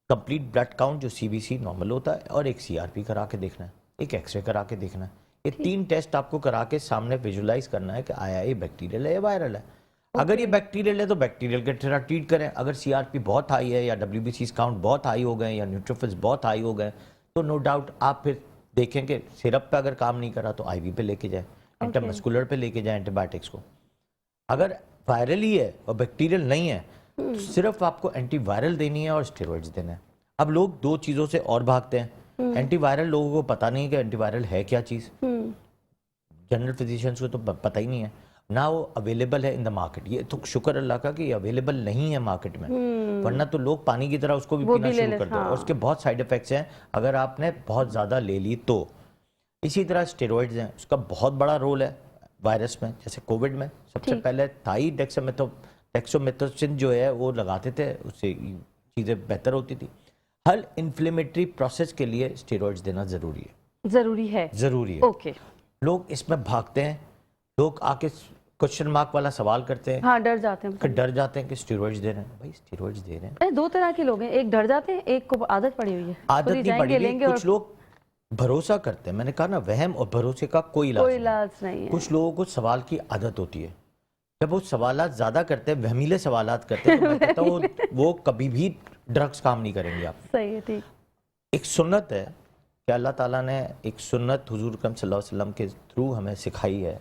कंप्लीट ब्लड काउंट जो सीबीसी नॉर्मल होता है और एक सीआरपी करा के देखना है, एक एक्सरे करा के देखना है। ये 3 टेस्ट आपको करा के सामने विजुलाइज करना है कि आया ये बैक्टीरियल है या वायरल है। अगर ये बैक्टीरियल है तो बैक्टीरियल के तरह ट्रीट करें। अगर सीआरपी बहुत हाई है या डब्ल्यूबीसी काउंट बहुत हाई हो गए या न्यूट्रोफिल्स बहुत हाई हो गए तो नो डाउट आप फिर देखें कि सिरप पे अगर काम नहीं करा तो आईवी पे लेके जाए, इंटरमस्कुलर पे लेके जाए एंटीबायोटिक्स को। अगर वायरल ही है और बैक्टीरियल नहीं है तो सिर्फ आपको एंटीवायरल देनी है और स्टेरॉइड्स देना है। अब लोग 2 चीज़ों से और भागते हैं। एंटीवायरल लोगों को पता नहीं है कि एंटीवायरल है क्या चीज़, जनरल फिजिशियंस को तो पता ही नहीं है ना, वो अवेलेबल है इन द मार्केट। ये तो शुक्र अल्लाह का कि ये अवेलेबल नहीं है मार्केट में, वरना तो लोग पानी की तरह उसको भी पीना शुरू कर दो। और उसके बहुत साइड इफेक्ट्स हैं अगर आपने बहुत ज़्यादा ले ली तो। इसी तरह स्टेरॉइड्स हैं, उसका बहुत बड़ा रोल है वायरस में। जैसे कोविड में सबसे पहले था ही डेक्सामेथासोन जो है वो लगाते थे, उससे चीज़ें बेहतर होती थी। हर इन्फ्लेमेटरी प्रोसेस के लिए स्टेरॉइड्स देना ज़रूरी है। ज़रूरी है। ओके। लोग इसमें भागते हैं, लोग आके क्वेश्चन मार्क वाला सवाल करते हैं। हाँ, डर जाते हैं। डर जाते हैं कि स्टेरॉइड्स दे रहे हैं। भाई स्टेरॉइड्स दे रहे हैं। 2 तरह के लोग हैं, एक डर जाते हैं, एक को आदत पड़ी हुई है। आदत नहीं पड़ी हुई, कुछ लोग भरोसा करते हैं। मैंने कहा ना, वहम और भरोसे का कोई इलाज नहीं है। कुछ लोगों को सवाल की आदत होती है, जब वो सवालात ज्यादा करते हैं, वहमीले सवालात करते हैं, तो मैं कहता हूँ वो कभी भी ड्रग्स काम नहीं करेंगे आप। सही है, ठीक। एक सुन्नत है कि अल्लाह ताला ने एक सुन्नत हुजूर अकरम सल्लल्लाहु अलैहि वसल्लम के थ्रू हमें सिखाई है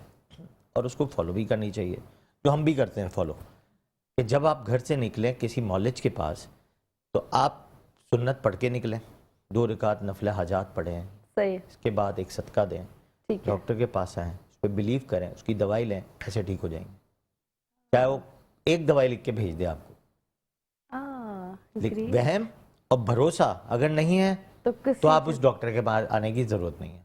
और उसको फॉलो भी करनी चाहिए, जो हम भी करते हैं फॉलो, कि जब आप घर से निकलें किसी मौलिज के पास तो आप सुन्नत पढ़ के निकलें, 2 रकात नफिल हाजात पढ़ें, सही है। इसके बाद एक सदका दें, डॉक्टर के पास आएँ, उस पर बिलीव करें, उसकी दवाई लें, ऐसे ठीक हो जाएंगे। चाहे वो एक दवाई लिख के भेज दे आपको। वहम और भरोसा अगर नहीं है तो आप उस डॉक्टर के पास आने की जरूरत नहीं है।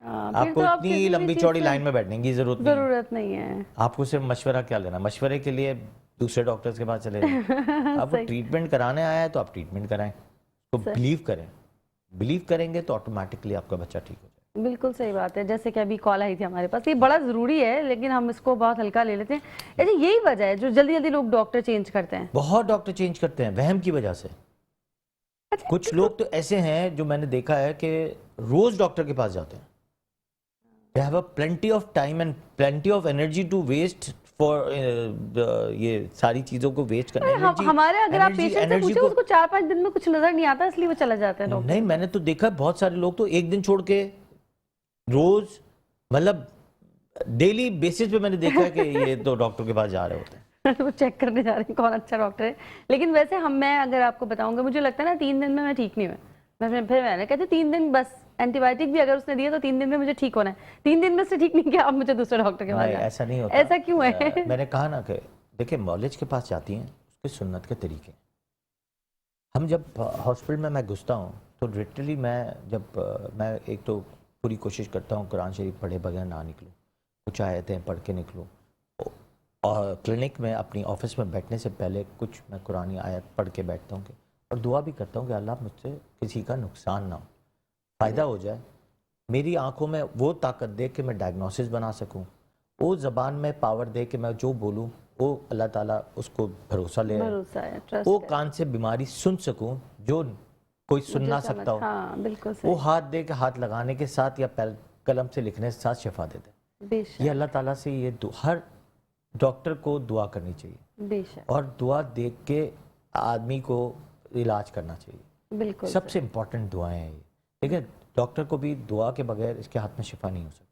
आपको तो इतनी लंबी चौड़ी लाइन में बैठने की जरूरत नहीं है। नहीं है। आपको सिर्फ मशवरा क्या लेना, मशवरे के लिए दूसरे डॉक्टर्स के पास चले जाएं। आपको ट्रीटमेंट कराने आया है तो आप ट्रीटमेंट कराएं, तो बिलीव करें, बिलीव करेंगे तो ऑटोमेटिकली आपका बच्चा ठीक हो जाए। बिल्कुल सही बात है। जैसे कि अभी कॉल आई थी हमारे पास, ये बड़ा ज़रूरी है लेकिन हम इसको बहुत हल्का ले लेते हैं। अच्छा, यही वजह है जो जल्दी जल्दी लोग डॉक्टर चेंज करते हैं। बहुत डॉक्टर चेंज करते हैं वहम की वजह से। अच्छा, कुछ लोग तो ऐसे हैं जो मैंने देखा है कि रोज डॉक्टर के पास जाते हैं। They have a plenty of time and plenty of energy to waste for ये सारी चीजों को वेस्ट करने। हमारे अगर आप पेशेंट से पूछो उसको 4-5 दिन में कुछ नजर नहीं आता, इसलिए वो चला जाता है डॉक्टर। नहीं, मैंने तो देखा बहुत सारे लोग तो एक दिन छोड़ के रोज, मतलब डेली बेसिस पे मैंने देखा है कि ये तो डॉक्टर के पास जा रहे होते हैं। वो चेक करने जा रहे हैं कौन अच्छा डॉक्टर है। लेकिन वैसे मैं अगर आपको बताऊंगा, मुझे लगता है ना 3 दिन में मैं ठीक नहीं हुआ। फिर मैंने कहते 3 दिन बस, एंटीबायोटिक भी अगर उसने दिया तो 3 दिन में मुझे ठीक होना है। 3 दिन में से ठीक नहीं किया, आप मुझे दूसरे डॉक्टर के पास जाओ। ऐसा नहीं होता। ऐसा क्यों है? मैंने कहा ना कि देखिए, मौलिज के पास जाती हैं उसके सुन्नत के तरीके। हम जब हॉस्पिटल में मैं घुसता हूँ तो लिटरली मैं एक तो पूरी कोशिश करता हूँ कुरान शरीफ पढ़े बगैर ना निकलूँ, कुछ आयतें पढ़ के निकलूँ। और क्लिनिक में अपनी ऑफिस में बैठने से पहले कुछ मैं कुरानी आयत पढ़ के बैठता हूँ और दुआ भी करता हूँ कि अल्लाह मुझसे किसी का नुकसान ना हो, फ़ायदा हो जाए। मेरी आंखों में वो ताकत दे कि मैं डायग्नोसिस बना सकूँ, वो ज़बान में पावर दे कि मैं जो बोलूँ वो अल्लाह ताला उसको भरोसा ले, वो कान से बीमारी सुन सकूँ जो कोई सुन ना सकता हो। हाँ, बिल्कुल सही। वो हाथ दे के हाथ लगाने के साथ या कलम से लिखने के साथ शिफा देते। ये अल्लाह ताला से ये हर डॉक्टर को दुआ करनी चाहिए और दुआ देख के आदमी को इलाज करना चाहिए। बिल्कुल सबसे इम्पोर्टेंट दुआएं हैं ये। देखिए, डॉक्टर को भी दुआ के बगैर इसके हाथ में शिफा नहीं हो सकती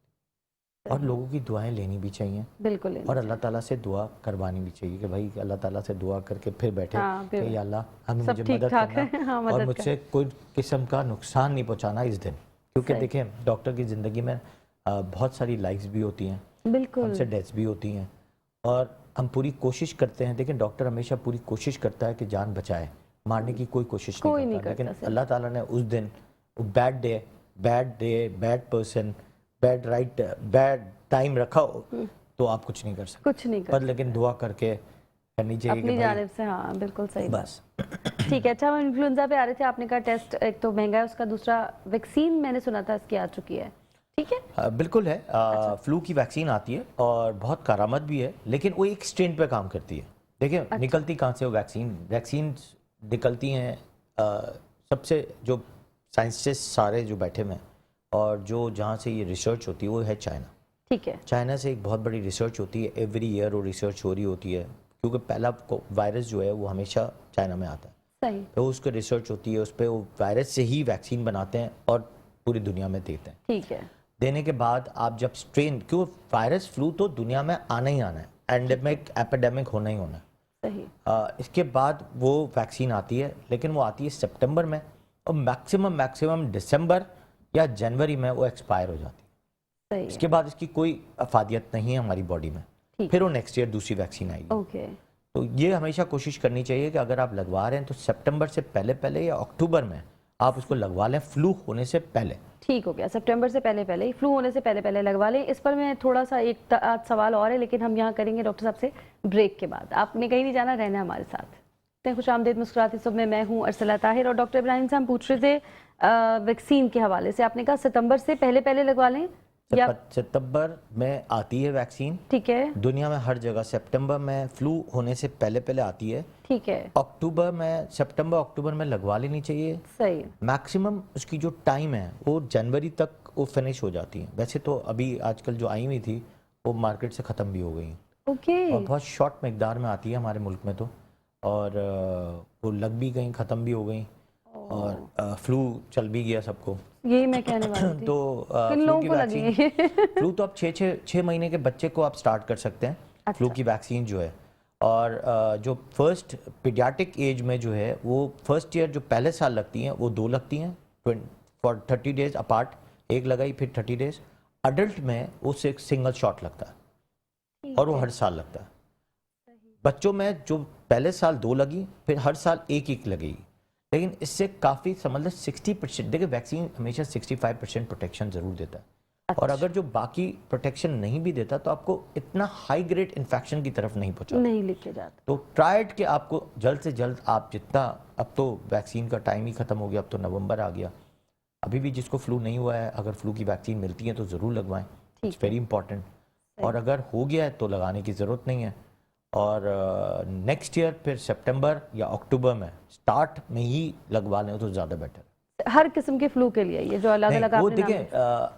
और लोगों की दुआएं लेनी भी चाहिए। बिल्कुल। और अल्लाह ताला से दुआ करवानी भी चाहिए कि भाई अल्लाह ताला से दुआ करके फिर बैठे कि या अल्लाह हमें मुझे मदद करना हाँ, और मुझसे कोई किस्म का नुकसान नहीं पहुंचाना इस दिन। क्योंकि देखिए, डॉक्टर की ज़िंदगी में बहुत सारी लाइफ्स भी होती हैं, बिल्कुल हमसे डेथ्स भी होती हैं और हम पूरी कोशिश करते हैं। देखिए, डॉक्टर हमेशा पूरी कोशिश करता है कि जान बचाए, मारने की कोई कोशिश नहीं करता। लेकिन अल्लाह ताला ने उस दिन bad day, bad person, bad time रखा हो तो आप कुछ नहीं कर सकते, कुछ नहीं कर पर लेकिन दुआ करके करनी चाहिए अपनी जानिब से। हाँ, बिल्कुल सही बस। ठीक है। अच्छा, हम इन्फ्लुएंजा पे आ रहे थे। आपने कहा टेस्ट एक तो महंगा है, उसका दूसरा वैक्सीन मैंने सुना था इसकी आ चुकी है, ठीक है? बिल्कुल है। फ्लू की वैक्सीन आती है और बहुत कारामद भी है, लेकिन वो एक स्ट्रेन पे काम करती है। देखिए, निकलती कहाँ से वो वैक्सीन निकलती हैं सबसे जो साइंटिस्ट सारे जो बैठे हुए हैं और जो जहाँ से ये रिसर्च होती है वो है चाइना। ठीक है। चाइना से एक बहुत बड़ी रिसर्च होती है, एवरी ईयर वो रिसर्च हो रही होती है, क्योंकि पहला वायरस जो है वो हमेशा चाइना में आता है। सही। तो उसकी रिसर्च होती है, उस पर वो वायरस से ही वैक्सीन बनाते हैं और पूरी दुनिया में देते हैं। ठीक है। देने के बाद आप जब स्ट्रेन, क्यों वायरस फ्लू तो दुनिया में आना ही आना है, एंडेमिक एपिडेमिक होना ही होना है। सही। इसके बाद वो वैक्सीन आती है, लेकिन वो आती है सितंबर में और मैक्सिमम दिसंबर या जनवरी में वो एक्सपायर हो जाती है। सही। इसके बाद इसकी कोई अफादियत नहीं है हमारी बॉडी में, फिर वो नेक्स्ट ईयर दूसरी वैक्सीन आएगी। ओके। तो ये हमेशा कोशिश करनी चाहिए कि अगर आप लगवा रहे हैं तो सितंबर से पहले या अक्टूबर में आप उसको लगवा लें, फ्लू होने से पहले। ठीक हो गया, सितंबर से पहले ही, फ्लू होने से पहले लगवा लें। इस पर मैं थोड़ा सा एक सवाल और है, लेकिन हम यहाँ करेंगे डॉक्टर साहब से ब्रेक के बाद। आपने कहीं नहीं जाना, रहना हमारे साथ। खुश आमदेद मुस्कुराती सुबह में मैं हूँ अर्सला ताहिर और डॉक्टर इब्राहिम से हम पूछ रहे थे वैक्सीन के हवाले से। आपने कहा सितंबर से पहले लगवा लें या सितंबर में आती है वैक्सीन। ठीक है। दुनिया में हर जगह सितंबर में फ्लू होने से पहले आती है। ठीक है। सितंबर अक्टूबर में लगवा लेनी चाहिए। सही। मैक्सिमम उसकी जो टाइम है वो जनवरी तक वो फिनिश हो जाती है। वैसे तो अभी आजकल जो आई हुई थी वो मार्केट से ख़त्म भी हो गई। ओके। और बहुत शॉर्ट मकदार में आती है हमारे मुल्क में तो, और वो लग भी गई, ख़त्म भी हो गई और फ्लू चल भी गया सबको। यही मैं कहने वाली थी। तो फ्लू की वैक्सीन फ्लू तो आप 6 महीने के बच्चे को आप स्टार्ट कर सकते हैं। अच्छा। फ्लू की वैक्सीन जो है, और जो फर्स्ट पीडियाट्रिक एज में जो है वो फर्स्ट ईयर जो पहले साल लगती हैं वो 2 लगती हैं फॉर 30 डेज अपार्ट, एक लगाई फिर 30 डेज। अडल्ट में वो सिंगल शॉट लगता है और वो हर साल लगता है। बच्चों में जो पहले साल 2 लगी फिर हर साल एक लगेगी, लेकिन इससे काफ़ी समझ लो 60%। देखिए, वैक्सीन हमेशा 65% प्रोटेक्शन ज़रूर देता है, और अगर जो बाकी प्रोटेक्शन नहीं भी देता तो आपको इतना हाई ग्रेड इन्फेक्शन की तरफ नहीं पहुंचा, नहीं लेके जाता। तो ट्राइड के आपको जल्द से जल्द आप जितना, अब तो वैक्सीन का टाइम ही खत्म हो गया, अब तो नवंबर आ गया, अभी भी जिसको फ्लू नहीं हुआ है अगर फ्लू की वैक्सीन मिलती है तो ज़रूर लगवाएं, इट्स वेरी इंपॉर्टेंट। और अगर हो गया है तो लगाने की ज़रूरत नहीं है। और नेक्स्ट ईयर फिर सितंबर या अक्टूबर में स्टार्ट में ही लगवा लें तो ज़्यादा बेटर है। हर किस्म के फ्लू के लिए ये जो अलग अलग वो आपने नाम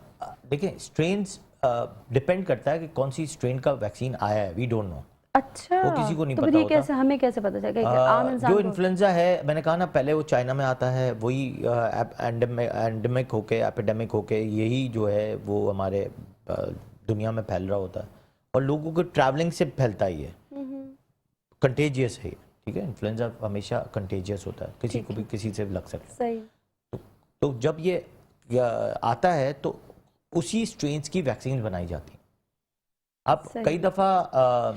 देखें स्ट्रेन्स डिपेंड करता है कि कौन सी स्ट्रेन का वैक्सीन आया है, वी डोंट नो। अच्छा, वो किसी को नहीं तो पता फिर ये होता। कैसे, हमें कैसे पता चलेगा कि आम इंसान जो को? इन्फ्लुएंजा है, मैंने कहा ना पहले वो चाइना में आता है, वही एंडेमिक होके एपिडेमिक होके यही जो है वो हमारे दुनिया में फैल रहा होता है और लोगों को ट्रैवलिंग से फैलता ही है, कंटेजियस है, ठीक है। इन्फ्लुएंजा हमेशा कंटेजियस होता है, किसी को भी किसी से लग सकता है। सही। तो जब ये आता है तो उसी स्ट्रेन्स की वैक्सीन बनाई जाती है। अब कई दफ़ा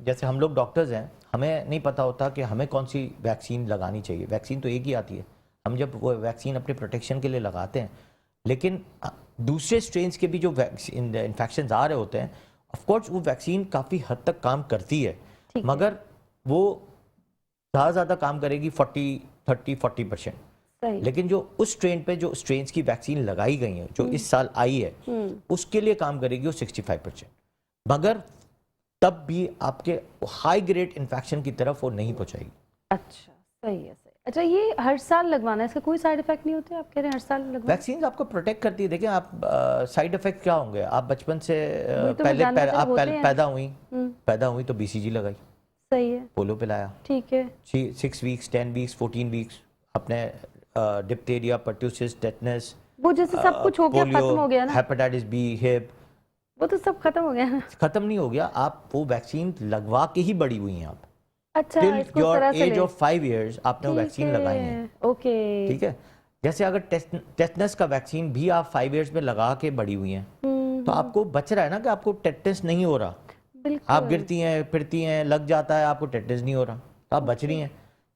जैसे हम लोग डॉक्टर्स हैं, हमें नहीं पता होता कि हमें कौन सी वैक्सीन लगानी चाहिए। वैक्सीन तो एक ही आती है, हम जब वो वैक्सीन अपने प्रोटेक्शन के लिए लगाते हैं, लेकिन दूसरे स्ट्रेन्स के भी जो इन्फेक्शन आ रहे होते हैं, ऑफ कोर्स वो वैक्सीन काफ़ी हद तक काम करती है, मगर वो ज़्यादा काम करेगी 40% लेकिन जो उस स्ट्रेन पे जो स्ट्रेन्स की वैक्सीन लगाई गई है, जो इस साल आई है, उसके लिए काम करेगी वो 65%, मगर तब भी आपके हाई ग्रेड इन्फेक्शन की तरफ वो नहीं पहुंचाएगी। अच्छा, सही है, सही। अच्छा, ये हर साल लगवाना है, इसका कोई साइड इफेक्ट नहीं होते? आप कह रहे हैं हर साल लगवाना? वैक्सीन आपको प्रोटेक्ट करती है। देखिए आप साइड इफेक्ट क्या होंगे, आप बचपन से तो पहले पैदा हुई तो BCG लगाई, सही है, पोलो पिलाया, ठीक है, 6 वीक्स 10 वीक्स 14 वीक्स अपने डिप्थीरिया, पर्ट्यूसिस, टेटनस, वो जैसे सब कुछ हो गया, खत्म हो गया ना, हेपेटाइटिस बी, हिप, वो तो सब खत्म हो गया। खत्म नहीं हो गया, आप वो वैक्सीन लगवा के ही बड़ी हुई हैं आप। अच्छा, टिल इसको योर तरह से एज ऑफ 5 इयर्स आपने वो वैक्सीन लगाई है, ओके, ठीक है। जैसे अगर टेटनस का वैक्सीन भी आप 5 इयर्स में लगा के बड़ी हुई हैं, तो आपको बच रहा है ना कि आपको टेटनस नहीं हो रहा, आप गिरती हैं फिरती हैं लग जाता है, आपको टेटनस नहीं हो रहा, तो आप बच रही हैं।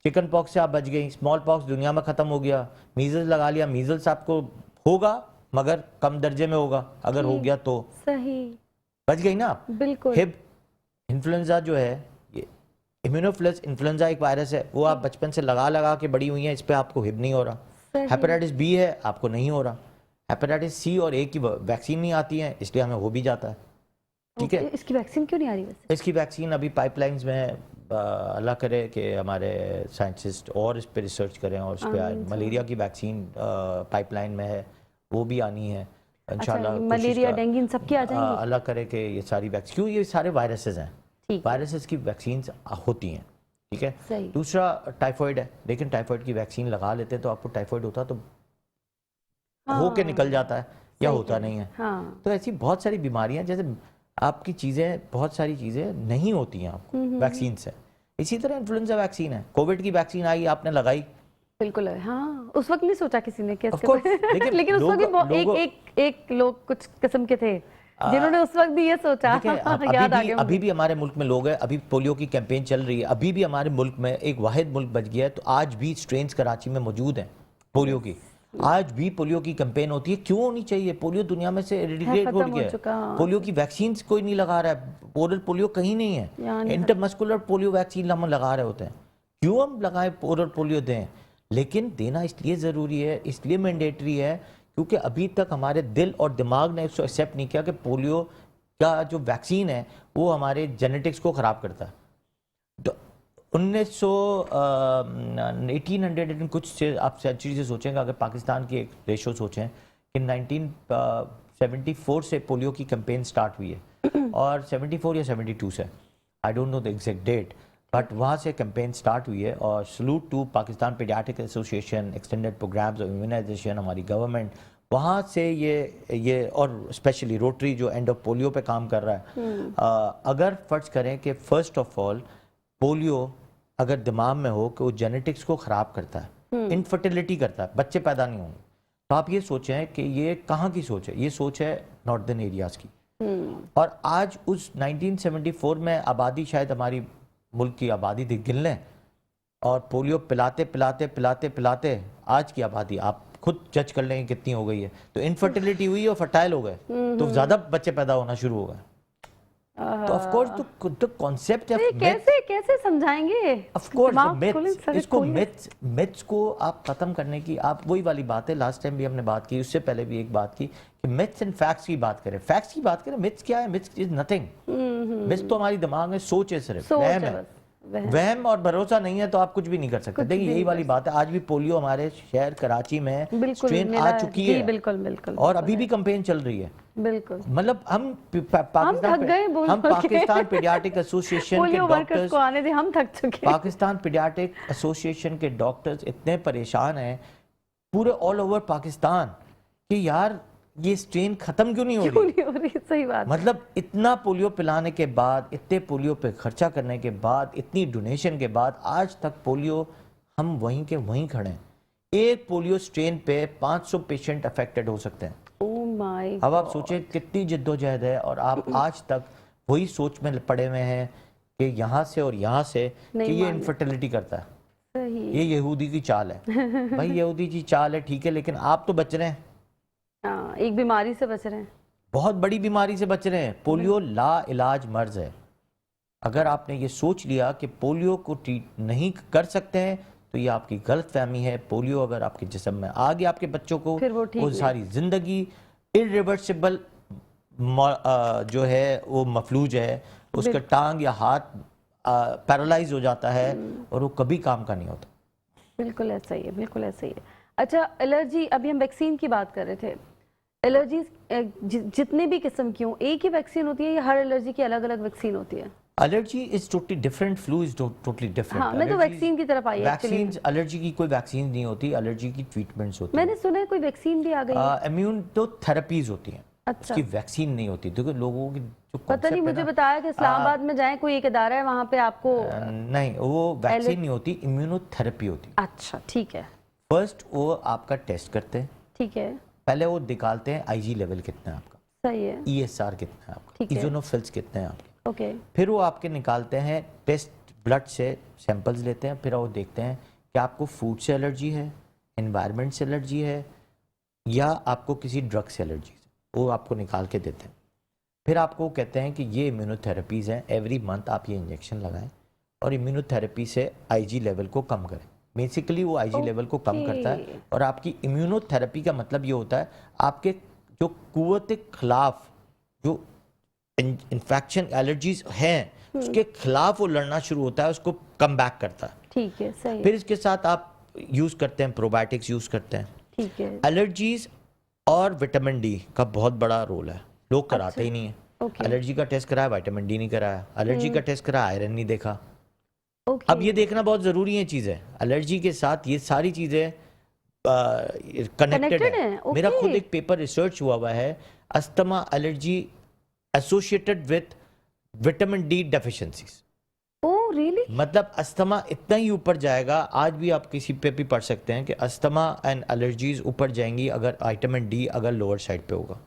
चिकन पॉक्स से आप बच गई, स्मॉल पॉक्स दुनिया में खत्म हो गया, मीजल्स लगा लिया, मीजल्स आपको होगा मगर कम दर्जे में होगा, अगर हो गया तो सही बच गई ना आप। बिल्कुल। हिब इन्फ्लुएंजा जो है, ये इम्यूनोफिलस इन्फ्लुएंजा एक वायरस है, वो आप बचपन से लगा के बड़ी हुई हैं, इस पे आपको हिब नहीं हो रहा। हेपेटाइटिस बी है, आपको नहीं हो रहा। हेपेटाइटिस सी और ए की वैक्सीन नहीं आती है, इसलिए हमें हो भी जाता है, ठीक है। इसकी वैक्सीन क्यों नहीं आ रही वैसे? इसकी वैक्सीन अभी पाइपलाइंस में है, अल्लाह करे कि हमारे साइंटिस्ट और इस पे रिसर्च करें और इस पे मलेरिया की वैक्सीन पाइपलाइन में है, वो भी आनी है इंशाल्लाह। मलेरिया, डेंगू, इन सब की आ जाएंगी, अल्लाह करे कि ये सारी वैक्सीन, क्यों ये सारे वायरसेस हैं, वायरसेस की वैक्सीन होती हैं, ठीक है। दूसरा टाइफाइड है, लेकिन टाइफाइड की वैक्सीन लगा लेते हैं तो आपको टाइफाइड होता तो होके निकल जाता है या होता नहीं है। तो ऐसी बहुत सारी बीमारियां, जैसे आपकी चीज़ें, बहुत सारी चीज़ें नहीं होती हैं आपको वैक्सीन से। इसी तरह इन्फ्लुएंजा वैक्सीन है, कोविड की वैक्सीन आई, आपने लगाई, बिल्कुल है, हाँ, उस वक्त नहीं सोचा किसी ने कि लेकिन उस वक्त एक लोग कुछ किस्म के थे जिन्होंने उस वक्त भी ये सोचा। याद आ गया। अभी भी हमारे मुल्क में लोग हैं, अभी पोलियो की कैंपेन चल रही है, अभी भी हमारे मुल्क में एक वाहिद मुल्क बच गया है, तो आज भी स्ट्रेन्स कराची में मौजूद हैं पोलियो की, आज भी पोलियो की कैंपेन होती है। क्यों होनी चाहिए? पोलियो दुनिया में से एरेडिकेट हो गया है, पोलियो की वैक्सीन कोई नहीं लगा रहा है, ओरल पोलियो कहीं नहीं है, इंटरमस्कुलर पोलियो वैक्सीन हम लगा रहे होते हैं। क्यों हम लगाए ओरल पोलियो दें? लेकिन देना इसलिए ज़रूरी है, इसलिए मैंडेटरी है, क्योंकि अभी तक हमारे दिल और दिमाग ने इसको एक्सेप्ट नहीं किया कि पोलियो का जो वैक्सीन है वो हमारे जेनेटिक्स को ख़राब करता है। तो 1800 कुछ से आप सेंचुरी से सोचेंगे, अगर पाकिस्तान की एक रेशो सोचें कि 1974 से पोलियो की कैंपेन स्टार्ट हुई है और 74 या 72 से, I don't know the exact date, but वहाँ से कैंपेन स्टार्ट हुई है। और salute to Pakistan pediatric association, extended programs of immunization, हमारी गवर्नमेंट, वहाँ से ये और स्पेशली रोटरी जो एंड ऑफ पोलियो पे काम कर रहा है। अगर फर्ज करें कि फर्स्ट ऑफ ऑल पोलियो अगर दिमाग में हो कि वो जेनेटिक्स को ख़राब करता है, इनफर्टिलिटी करता है, बच्चे पैदा नहीं होंगे, तो आप ये सोचें कि ये कहाँ की सोच है? ये सोच है नॉर्दर्न एरियाज़ की। और आज उस 1974 में आबादी शायद हमारी मुल्क की आबादी थी गिन लें, और पोलियो पिलाते पिलाते पिलाते पिलाते आज की आबादी, आप खुद जज कर लेंगे कितनी हो गई है। तो इनफर्टिलिटी हुई और फर्टाइल हो गए तो ज्यादा बच्चे पैदा होना शुरू हो गए। तो of course the concept of कैसे कैसे समझाएंगे? ऑफ कोर्स दिमाग खोलें, सर इसको खोलें। मिथ्स को आप खत्म करने की, आप वही वाली बात है, लास्ट टाइम भी हमने बात की, उससे पहले भी एक बात की कि मिथ्स एंड फैक्ट्स की बात करें। फैक्ट्स की बात करें, मिथ्स क्या है? Myths is nothing. मिथ्स तो हमारी दिमाग में सोच है, सिर्फ सोच वहम है है। बस, वहम। वहम और भरोसा नहीं है तो आप कुछ भी नहीं कर सकते। कुछ देखिए भी यही नहीं वाली कर बात है, आज भी पोलियो हमारे शहर कराची में बिल्कुल स्ट्रेन मिला आ है। चुकी जी, है, बिल्कुल बिल्कुल और बिल्कुल अभी भी है। कैंपेन चल रही है। बिल्कुल मतलब हम थक गए बोल हम बोल के। पाकिस्तान पीडियाट्रिक एसोसिएशन के पोलियो वर्कर्स डॉक्टर्स, को आने दे, हम थक चुके हैं। पाकिस्तान पीडियाट्रिक एसोसिएशन के डॉक्टर्स इतने परेशान हैं पूरे ऑल ओवर पाकिस्तान कि यार ये स्ट्रेन खत्म क्यों नहीं हो क्यों रही। नहीं हो रही? सही बात। मतलब इतना पोलियो पिलाने के बाद, इतने पोलियो पे खर्चा करने के बाद, इतनी डोनेशन के बाद आज तक पोलियो हम वहीं के वहीं खड़े हैं। एक पोलियो स्ट्रेन पे 500 पेशेंट अफेक्टेड हो सकते हैं। ओह माय अब आप सोचें कितनी जिद्दोजहद है, और आप आज तक वही सोच में पड़े हुए हैं कि यहाँ से और यहाँ से कि नहीं ये माने। इनफर्टिलिटी करता है। सही। ये यहूदी की चाल है। भाई यहूदी की चाल है, ठीक है, लेकिन आप तो बच रहे हैं, हाँ, एक बीमारी से बच रहे हैं। बहुत बड़ी बीमारी से बच रहे हैं। पोलियो ला इलाज मर्ज है। अगर आपने ये सोच लिया कि पोलियो को ट्रीट नहीं कर सकते हैं तो ये आपकी गलत फहमी है। पोलियो अगर आपके जिस्म में आ गया आपके बच्चों को, फिर वो ठीक वो नहीं। सारी जिंदगी इरिवर्सिबल जो है वो मफलूज है, उसका टांग या हाथ पैरालाइज हो जाता है और वो कभी काम का नहीं होता। बिल्कुल ऐसा ही है, बिल्कुल ऐसा ही है। अच्छा, एलर्जी, अभी हम वैक्सीन की बात कर रहे थे। एलर्जीज जितने भी किस्म की हों, एक ही वैक्सीन होती है या हर एलर्जी की अलग अलग वैक्सीन होती है? Allergy is totally different, flu is totally different. हाँ, मैं तो वैक्सीन की तरफ आई एक्चुअली। वैक्सीन, एलर्जी की कोई वैक्सीन नहीं होती, एलर्जी की ट्रीटमेंट्स होती मैंने सुना है कोई वैक्सीन भी आ गई है। है। इम्यून तो थेरेपीज होती हैं, अच्छा। उसकी वैक्सीन नहीं होती। देखो लोगों की जो पता नहीं, concept है मुझे ना, बताया कि इस्लामाबाद में जाएं, कोई एक इदारा है वहां पे आपको। नहीं वो वैक्सीन नहीं होती, इम्यूनोथेरेपी होती है। अच्छा, ठीक है, फर्स्ट वो आपका टेस्ट करते हैं, ठीक है, पहले वो निकालते हैं आईजी लेवल कितना है आपका, सही है, ईएसआर कितना है आपका, ठीक है। इज़ोनोफिल्स कितने हैं आपके। ओके, फिर वो आपके निकालते हैं टेस्ट, ब्लड से सैंपल्स लेते हैं, फिर वो देखते हैं कि आपको फूड से एलर्जी है, एनवायरनमेंट से एलर्जी है, या आपको किसी ड्रग से एलर्जी है। वो आपको निकाल के देते हैं। फिर आपको कहते हैं कि ये इम्यूनोथेरेपीज़ हैं, एवरी मंथ आप ये इंजेक्शन लगाएं और इम्यूनोथेरेपी से आईजी लेवल को कम करें। बेसिकली वो आईजी लेवल को कम करता है। और आपकी इम्यूनोथेरेपी का मतलब ये होता है आपके जो कुव्वत खिलाफ, जो इन्फेक्शन एलर्जीज हैं उसके खिलाफ वो लड़ना शुरू होता है, उसको कम बैक करता है। ठीक है, सही है, फिर इसके साथ आप यूज़ करते हैं प्रोबायोटिक्स यूज़ करते हैं। ठीक है, एलर्जीज और विटामिन डी का बहुत बड़ा रोल है, लोग कराते ही नहीं है। ओके, एलर्जी का टेस्ट कराया, विटामिन डी नहीं कराया, एलर्जी का टेस्ट कराया, आयरन नहीं देखा। ओके। अब ये देखना बहुत जरूरी है चीजें, एलर्जी के साथ ये सारी चीजें कनेक्टेड है। है, मेरा ओके। खुद एक पेपर रिसर्च हुआ है, asthma allergy associated with vitamin D deficiencies. Oh really? मतलब अस्थमा इतना ही ऊपर जाएगा, आज भी आप किसी पे भी पढ़ सकते हैं कि अस्थमा एंड एलर्जीज ऊपर जाएंगी अगर विटामिन डी अगर लोअर साइड पे होगा।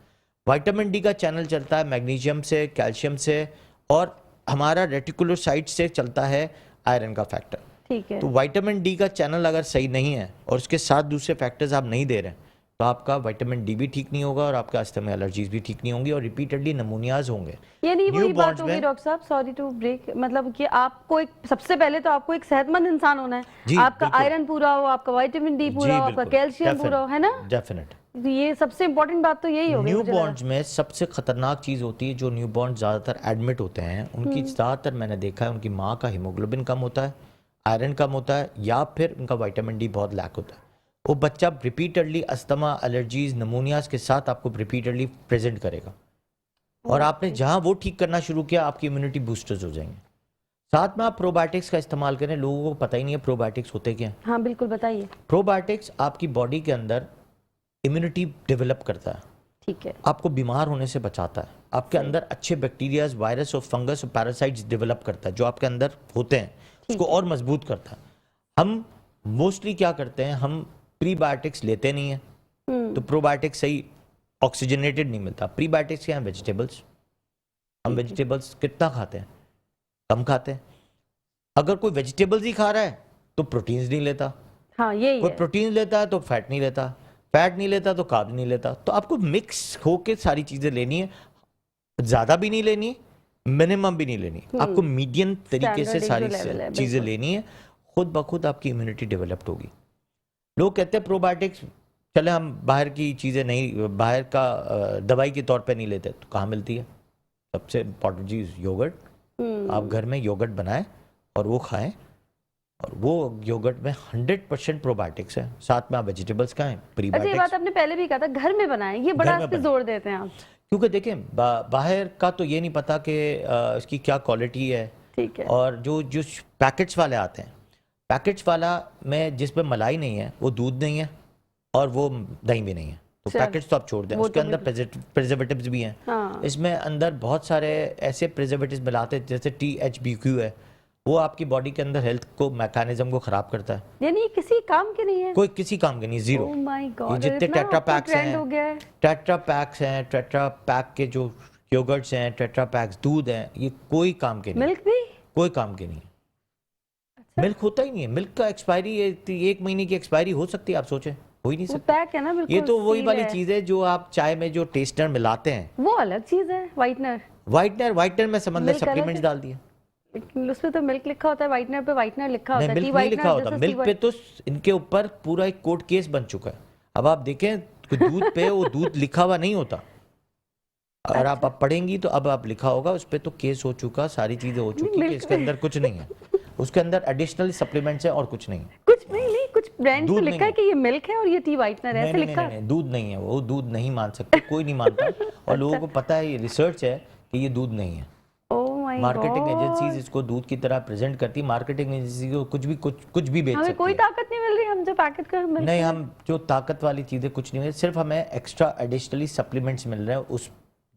विटामिन डी का चैनल चलता है मैग्नीशियम से, कैल्शियम से, और हमारा रेटिकुलोसाइट से चलता है आयरन का फैक्टर। ठीक है, तो विटामिन डी का चैनल अगर सही नहीं है और उसके साथ दूसरे फैक्टर्स आप नहीं दे रहे हैं तो आपका विटामिन डी भी ठीक नहीं होगा और आपका अस्थमा एलर्जीज भी ठीक नहीं होंगी और रिपीटेडली नमूनियाज होंगे। यानी वही बात Newborns होगी में- डॉक्टर साहब, सॉरी टू ब्रेक, मतलब कि आपको एक, सबसे पहले तो आपको एक सेहतमंद इंसान होना है, जी, आपका बिल्कुल। आयरन पूरा हो, आपका विटामिन डी पूरा हो, आपका कैल्शियम पूरा हो, है ना? डेफिनेट। ये सबसे इंपॉर्टेंट बात तो यही होगी न्यू मुझे लगा। बॉर्न्स में सबसे खतरनाक चीज होती है, जो न्यू बॉर्न ज्यादातर एडमिट होते हैं उनकी ज्यादातर मैंने देखा है उनकी माँ का हीमोग्लोबिन कम होता है, आयरन कम होता है, या फिर उनका विटामिन डी बहुत लैक होता है। वो बच्चा रिपीटेडली अस्थमा एलर्जीज नमूनियाज के साथ आपको रिपीटेडली प्रेजेंट करेगा और आपने जहां वो ठीक करना शुरू किया आपकी इम्यूनिटी बूस्टर्स हो जाएंगे। साथ में आप प्रोबायोटिक्स का इस्तेमाल करें, लोगों को पता ही नहीं है प्रोबायोटिक्स होते क्या हैं। हाँ बिल्कुल, बताइए। प्रोबायोटिक्स आपकी बॉडी के अंदर इम्यूनिटी डेवलप करता है, ठीक है, आपको बीमार होने से बचाता है, आपके अंदर अच्छे बैक्टीरियाज, वायरस और फंगस और पैरासाइट्स डेवलप करता है जो आपके अंदर होते हैं, उसको और मजबूत करता है। हम मोस्टली क्या करते हैं, हम प्रीबायोटिक्स लेते नहीं हैं तो प्रोबायोटिक्स सही ऑक्सीजनेटेड नहीं मिलता। प्रीबायोटिक्स क्या है? वेजिटेबल्स। हम वेजिटेबल्स कितना खाते हैं? कम खाते हैं। अगर कोई वेजिटेबल्स ही खा रहा है तो प्रोटीन्स नहीं लेता, हाँ यही कोई है, प्रोटीन लेता है तो फैट नहीं लेता। फैट नहीं लेता तो कार्ब नहीं लेता। तो आपको मिक्स होके सारी चीजें लेनी है, ज्यादा भी नहीं लेनी, मिनिमम भी नहीं लेनी, आपको मीडियम तरीके से Standard सारी एक जो level है, चीजें बिल्कुल। लेनी है। खुद ब खुद आपकी इम्यूनिटी डेवलप्ड होगी। लोग कहते हैं प्रोबायोटिक्स चले हम बाहर की चीजें नहीं, बाहर का दवाई के तौर पे नहीं लेते, तो कहाँ मिलती है? सबसे इम्पोर्टेंट चीज योगर्ट। आप घर में योगर्ट बनाएं और वो खाएं, और वो योगर्ट में 100% प्रोबायोटिक्स है, साथ में आप वेजिटेबल्स खाएं, अच्छा, ये प्रीबायोटिक्स। बात आपने पहले भी कहा था, घर में बनाएं, ये बड़ा घर में इस पे बनाएं। जोर देते हैं आप। क्योंकि देखें बाहर का तो ये नहीं पता कि इसकी क्या क्वालिटी है, ठीक है। और जो जो पैकेट्स वाले आते हैं, पैकेट्स वाला में जिसमें मलाई नहीं है, वो दूध नहीं है और वो दही भी नहीं है, तो चल, पैकेट्स तो आप छोड़ दें। वो उसके तो अंदर प्रिजर्वेटिव्स भी हैं। हाँ। इसमें अंदर बहुत सारे ऐसे प्रिजर्वेटिव्स मिलाते हैं, जैसे THBQ है, वो आपकी बॉडी के अंदर हेल्थ को, मैकेनिज्म को खराब करता है। यानी ये किसी काम के नहीं है। कोई किसी काम के नहीं, जीरो। ओह माय ये गॉड, जितने टेट्रा पैक्स ट्रेंड हो गया है। टेट्रा पैक्स हैं, टेट्रा पैक के जो योगर्ट्स हैं, टेट्रा पैक्स दूध हैं, ये कोई काम के नहीं, मिल्क भी? कोई काम के नहीं। मिल्क होता ही नहीं है, मिल्क का एक्सपायरी 1 महीने की एक्सपायरी हो सकती है, आप सोचें, हो ही नहीं वो सकती। पैक है ना, बिल्कुल ये तो वही सील वाली है। चीज है जो आप चाय में जो टेस्टर मिलाते हैं, वो अलग चीज है, व्हाइटनर। व्हाइटनर में समझ लें मिल्क अलग सप्लीमेंट्स है। डाल दिए। लेकिन उसपे तो मिल्क लिखा होता है, व्हाइटनर पे व्हाइटनर लिखा होता नहीं, है। मिल्क नहीं लिखा होता, मिल्क पे तो इनके ऊपर पूरा एक कोर्ट केस बन चुका है। अब आप देखें कि दूध पे वो दूध लिखा हुआ नहीं होता, अगर आप पढ़ेंगी तो अब आप लिखा होगा उस पे तो केस हो चुका, सारी चीजें हो चुकी कि मिल्क इसके अंदर कुछ नहीं है, उसके अंदर एडिशनल सप्लीमेंट्स है और कुछ नहीं है। कुछ नहीं, कुछ ब्रांड पे दूध लिखा नहीं है कि ये मिल्क है और ये टी व्हाइटनर है, नहीं ऐसे नहीं लिखा नहीं, है। नहीं, दूध नहीं है, वो दूध नहीं मान सकते, कोई नहीं मानता। और लोगों को पता है, ये रिसर्च है कि ये दूध नहीं है। Oh my marketing God, agencies इसको दूध की तरह प्रेजेंट करती, मार्केटिंग एजेंसी को कुछ भी बेच हमें सकती कोई है। ताकत नहीं मिल रही, हम जो पैकेट का मिल्क नहीं, हम जो ताकत वाली चीजें कुछ नहीं है, सिर्फ हमें एक्स्ट्रा एडिशनली सप्लीमेंट्स मिल रहे हैं उस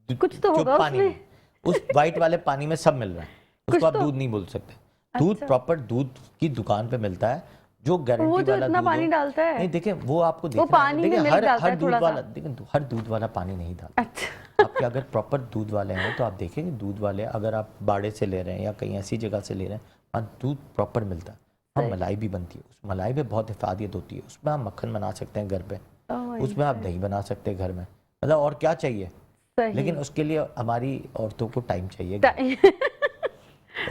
कुछ तो जो होगा पानी उसमें। में, उस वाइट वाले पानी में सब मिल रहा है, उसको आप तो- दूध नहीं बोल सकते। दूध प्रॉपर दूध की दुकान पे मिलता है, जो गारंटी वो जो वाला इतना दूध पानी हो। डालता है। नहीं देखें, वो आपको वो देखना है। पानी में देखिए, मिल्क डालता हर है दूध थोड़ा वाला, सा। देखिए हर दूध वाला पानी नहीं डालता। अच्छा, आपके अगर प्रॉपर दूध वाले हैं तो आप देखेंगे, दूध वाले अगर आप बाड़े से ले रहे हैं या कहीं ऐसी जगह से ले रहे हैं, वहाँ दूध प्रॉपर मिलता है। हम मलाई भी बनती है, उस मलाई में बहुत हिफाजत होती है, उसमें आप मक्खन बना सकते हैं घर पे, ओह माय उसमें आप दही बना सकते हैं घर में, मतलब और क्या चाहिए। सही। लेकिन उसके लिए हमारी औरतों को टाइम चाहिए,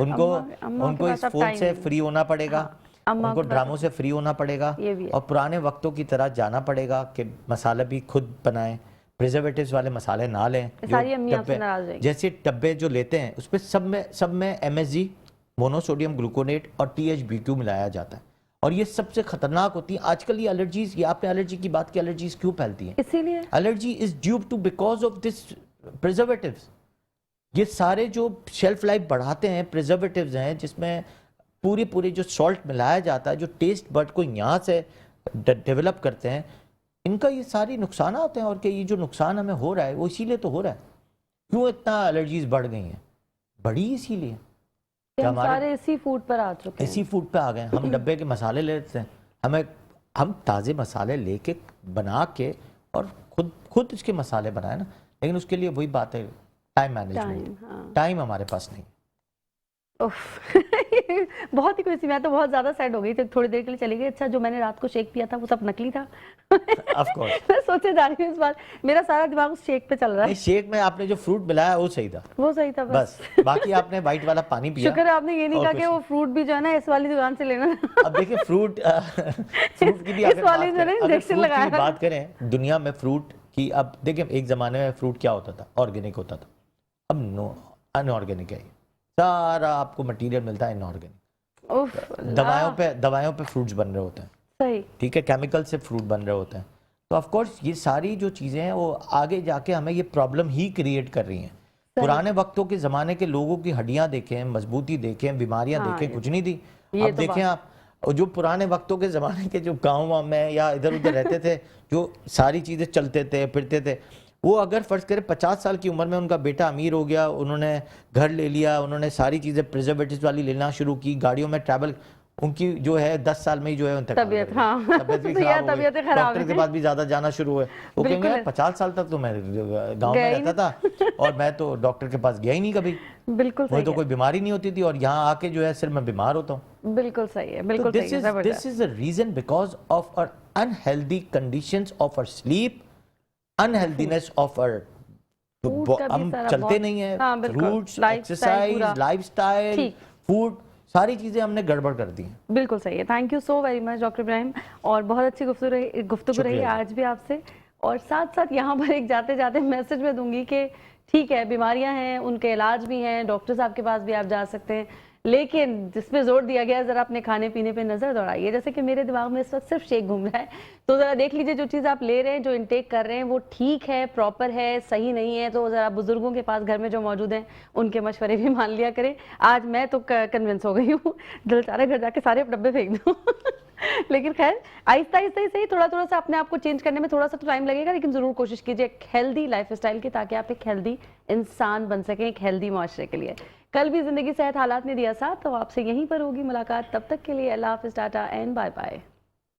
उनको अम्मा उनको के इस पास अब फोन टाइम से नहीं। फ्री होना पड़ेगा, अम्मा उनको के पास ड्रामों से फ्री होना पड़ेगा, ये भी है। और पुराने वक्तों की तरह जाना पड़ेगा कि मसाला भी खुद बनाएं, प्रिजर्वेटिव्स वाले मसाले ना लें। सारी अम्मियां आपसे डब्बे, नाराज हो जाएंगी। जैसे डब्बे जो लेते हैं उसमें सब में MSG, मोनोसोडियम ग्लूकोनेट और THBQ मिलाया जाता है, और ये सबसे खतरनाक होती है। आजकल ये एलर्जीज, ये आपने एलर्जी की बात की, एलर्जीज क्यों फैलती हैं? इसीलिए allergy is due to because of this preservatives. ये सारे जो शेल्फ लाइफ बढ़ाते हैं प्रिजर्वेटिव्स हैं, जिसमें पूरे जो सॉल्ट मिलाया जाता है, जो टेस्ट बड को यहाँ से डेवलप करते हैं, इनका ये सारी नुकसान होते हैं। और कि ये जो नुकसान हमें हो रहा है वो इसीलिए तो हो रहा है। क्यों इतना एलर्जीज बढ़ गई हैं? बढ़ी इसीलिए कि हम हमारे सारे इसी फूड पर आ चुके हैं। इसी फूड पे आ गए। हम डब्बे के मसाले लेते हैं, हम ताज़े मसाले लेके बना के और खुद इसके मसाले बनाए ना, लेकिन उसके लिए वही बात है, टाइम मैनेजमेंट। हाँ। टाइम हमारे पास नहीं। उफ, बहुत ही खुशी, मैं तो बहुत ज्यादा सैड हो गई थी, थोड़ी देर के लिए चली गई। अच्छा, जो मैंने रात को शेक पिया था वो सब नकली था। ऑफ कोर्स मैं सोचे जा रही हूँ इस बार, मेरा सारा दिमाग उस शेक पे चल रहा नहीं, है। शेक में आपने जो फ्रूट मिलाया वो सही था, वो सही था बस। बस बाकी आपने वाइट वाला पानी पिया। शुक्र है आपने ये नहीं और कहा कुछ कि वो फ्रूट भी जो है ना इस वाली दुकान से लेना। अब देखिए फ्रूट की भी इस अगर वाले बात जो करें, है अगर इंजेक्शन फ्रूट की लगाया। भी बात करें दुनिया में फ्रूट की, अब देखिए एक ज़माने में फ्रूट क्या होता था, ऑर्गेनिक होता था, अब अनऑर्गेनिक है। सारा आपको मटेरियल मिलता है इनऑर्गेनिक। उफ, दवाइयों पे फ्रूट्स बन रहे होते हैं, सही। ठीक है, केमिकल से फ्रूट बन रहे होते हैं। तो ऑफ कोर्स ये सारी जो चीज़ें हैं वो आगे जाके हमें ये प्रॉब्लम ही क्रिएट कर रही हैं। पुराने वक्तों के ज़माने के लोगों की हड्डियां देखें, मजबूती देखें, बीमारियां हाँ, देखें, कुछ नहीं थी। ये अब तो देखें आप, और जो पुराने वक्तों के ज़माने के जो गाँव में या इधर उधर रहते थे, जो सारी चीज़ें चलते थे फिरते थे, वो अगर फ़र्ज़ करें 50 साल की उम्र में उनका बेटा अमीर हो गया, उन्होंने घर ले लिया, उन्होंने सारी चीज़ें प्रिजर्वेटिव्स वाली लेना शुरू की, गाड़ियों में ट्रैवल, उनकी जो है 10 साल में ही जो है तबीयत, हाँ। तबीयत भी तो यार, खराब हो गई, तबीयतें खराब डॉक्टर के हैं। पास भी ज़्यादा जाना शुरू हुए। वो कहेंगे बिल्कुल। यार 50 साल तक तो मैं गाँव में गया ही रहता था और मैं तो डॉक्टर के पास गया ही नहीं कभी, बिल्कुल मुझे सही तो है, कोई बीमारी नहीं होती थी, और यहाँ आके जो है सिर्फ मैं बीमार होता हूँ। बिल्कुल सही है, तो बिल्कुल सही है, दिस जबरदस्त। Is the reason because of unhealthy conditions of our sleep, unhealthiness of our, Food का भी हम सारा चलते बहुत- नहीं है, हाँ, बिल्कुल। रूट्स, Lifestyle एक्सरसाइज, पूरा। लाइफस्टाइल, ठीक। फूड, सारी चीजें हमने गड़बड़ कर दी हैं। बिल्कुल सही है। Thank you so very much doctor Ibrahim, और बहुत अच्छी गुफ्तगू रही शुक्रिया। आज भी आपसे। और साथ साथ यहाँ पर एक जाते जाते मैसेज में दूंगी कि ठीक है, बीमारियां हैं, उनके इलाज भी हैं, डॉक्टर साहब के पास भी आप जा सकते हैं, लेकिन जिसपे जोर दिया गया है ज़रा अपने खाने पीने पे नज़र दौड़ाइए। जैसे कि मेरे दिमाग में इस वक्त सिर्फ शेक घूम रहा है, तो ज़रा देख लीजिए जो चीज़ आप ले रहे हैं, जो इनटेक कर रहे हैं, वो ठीक है, प्रॉपर है, सही नहीं है, तो ज़रा बुजुर्गों के पास घर में जो मौजूद हैं उनके मशवरे भी मान लिया करें। आज मैं तो कन्विंस हो गई हूँ, दिल चाह रहा है घर जाके सारे डब्बे फेंक दूँ लेकिन खैर आहिस्ता आहिस्ता ही सही, थोड़ा थोड़ा सा अपने आप को चेंज करने में थोड़ा सा तो टाइम लगेगा, लेकिन ज़रूर कोशिश कीजिए एक हेल्दी लाइफ स्टाइल की, ताकि आप एक हेल्दी इंसान बन सकें, एक हेल्दी माशरे के लिए। कल भी ज़िंदगी सेहत हालात ने दिया साथ, तो आपसे यहीं पर होगी मुलाकात। तब तक के लिए अल्लाह हाफ़िज़, टाटा एंड बाय बाय।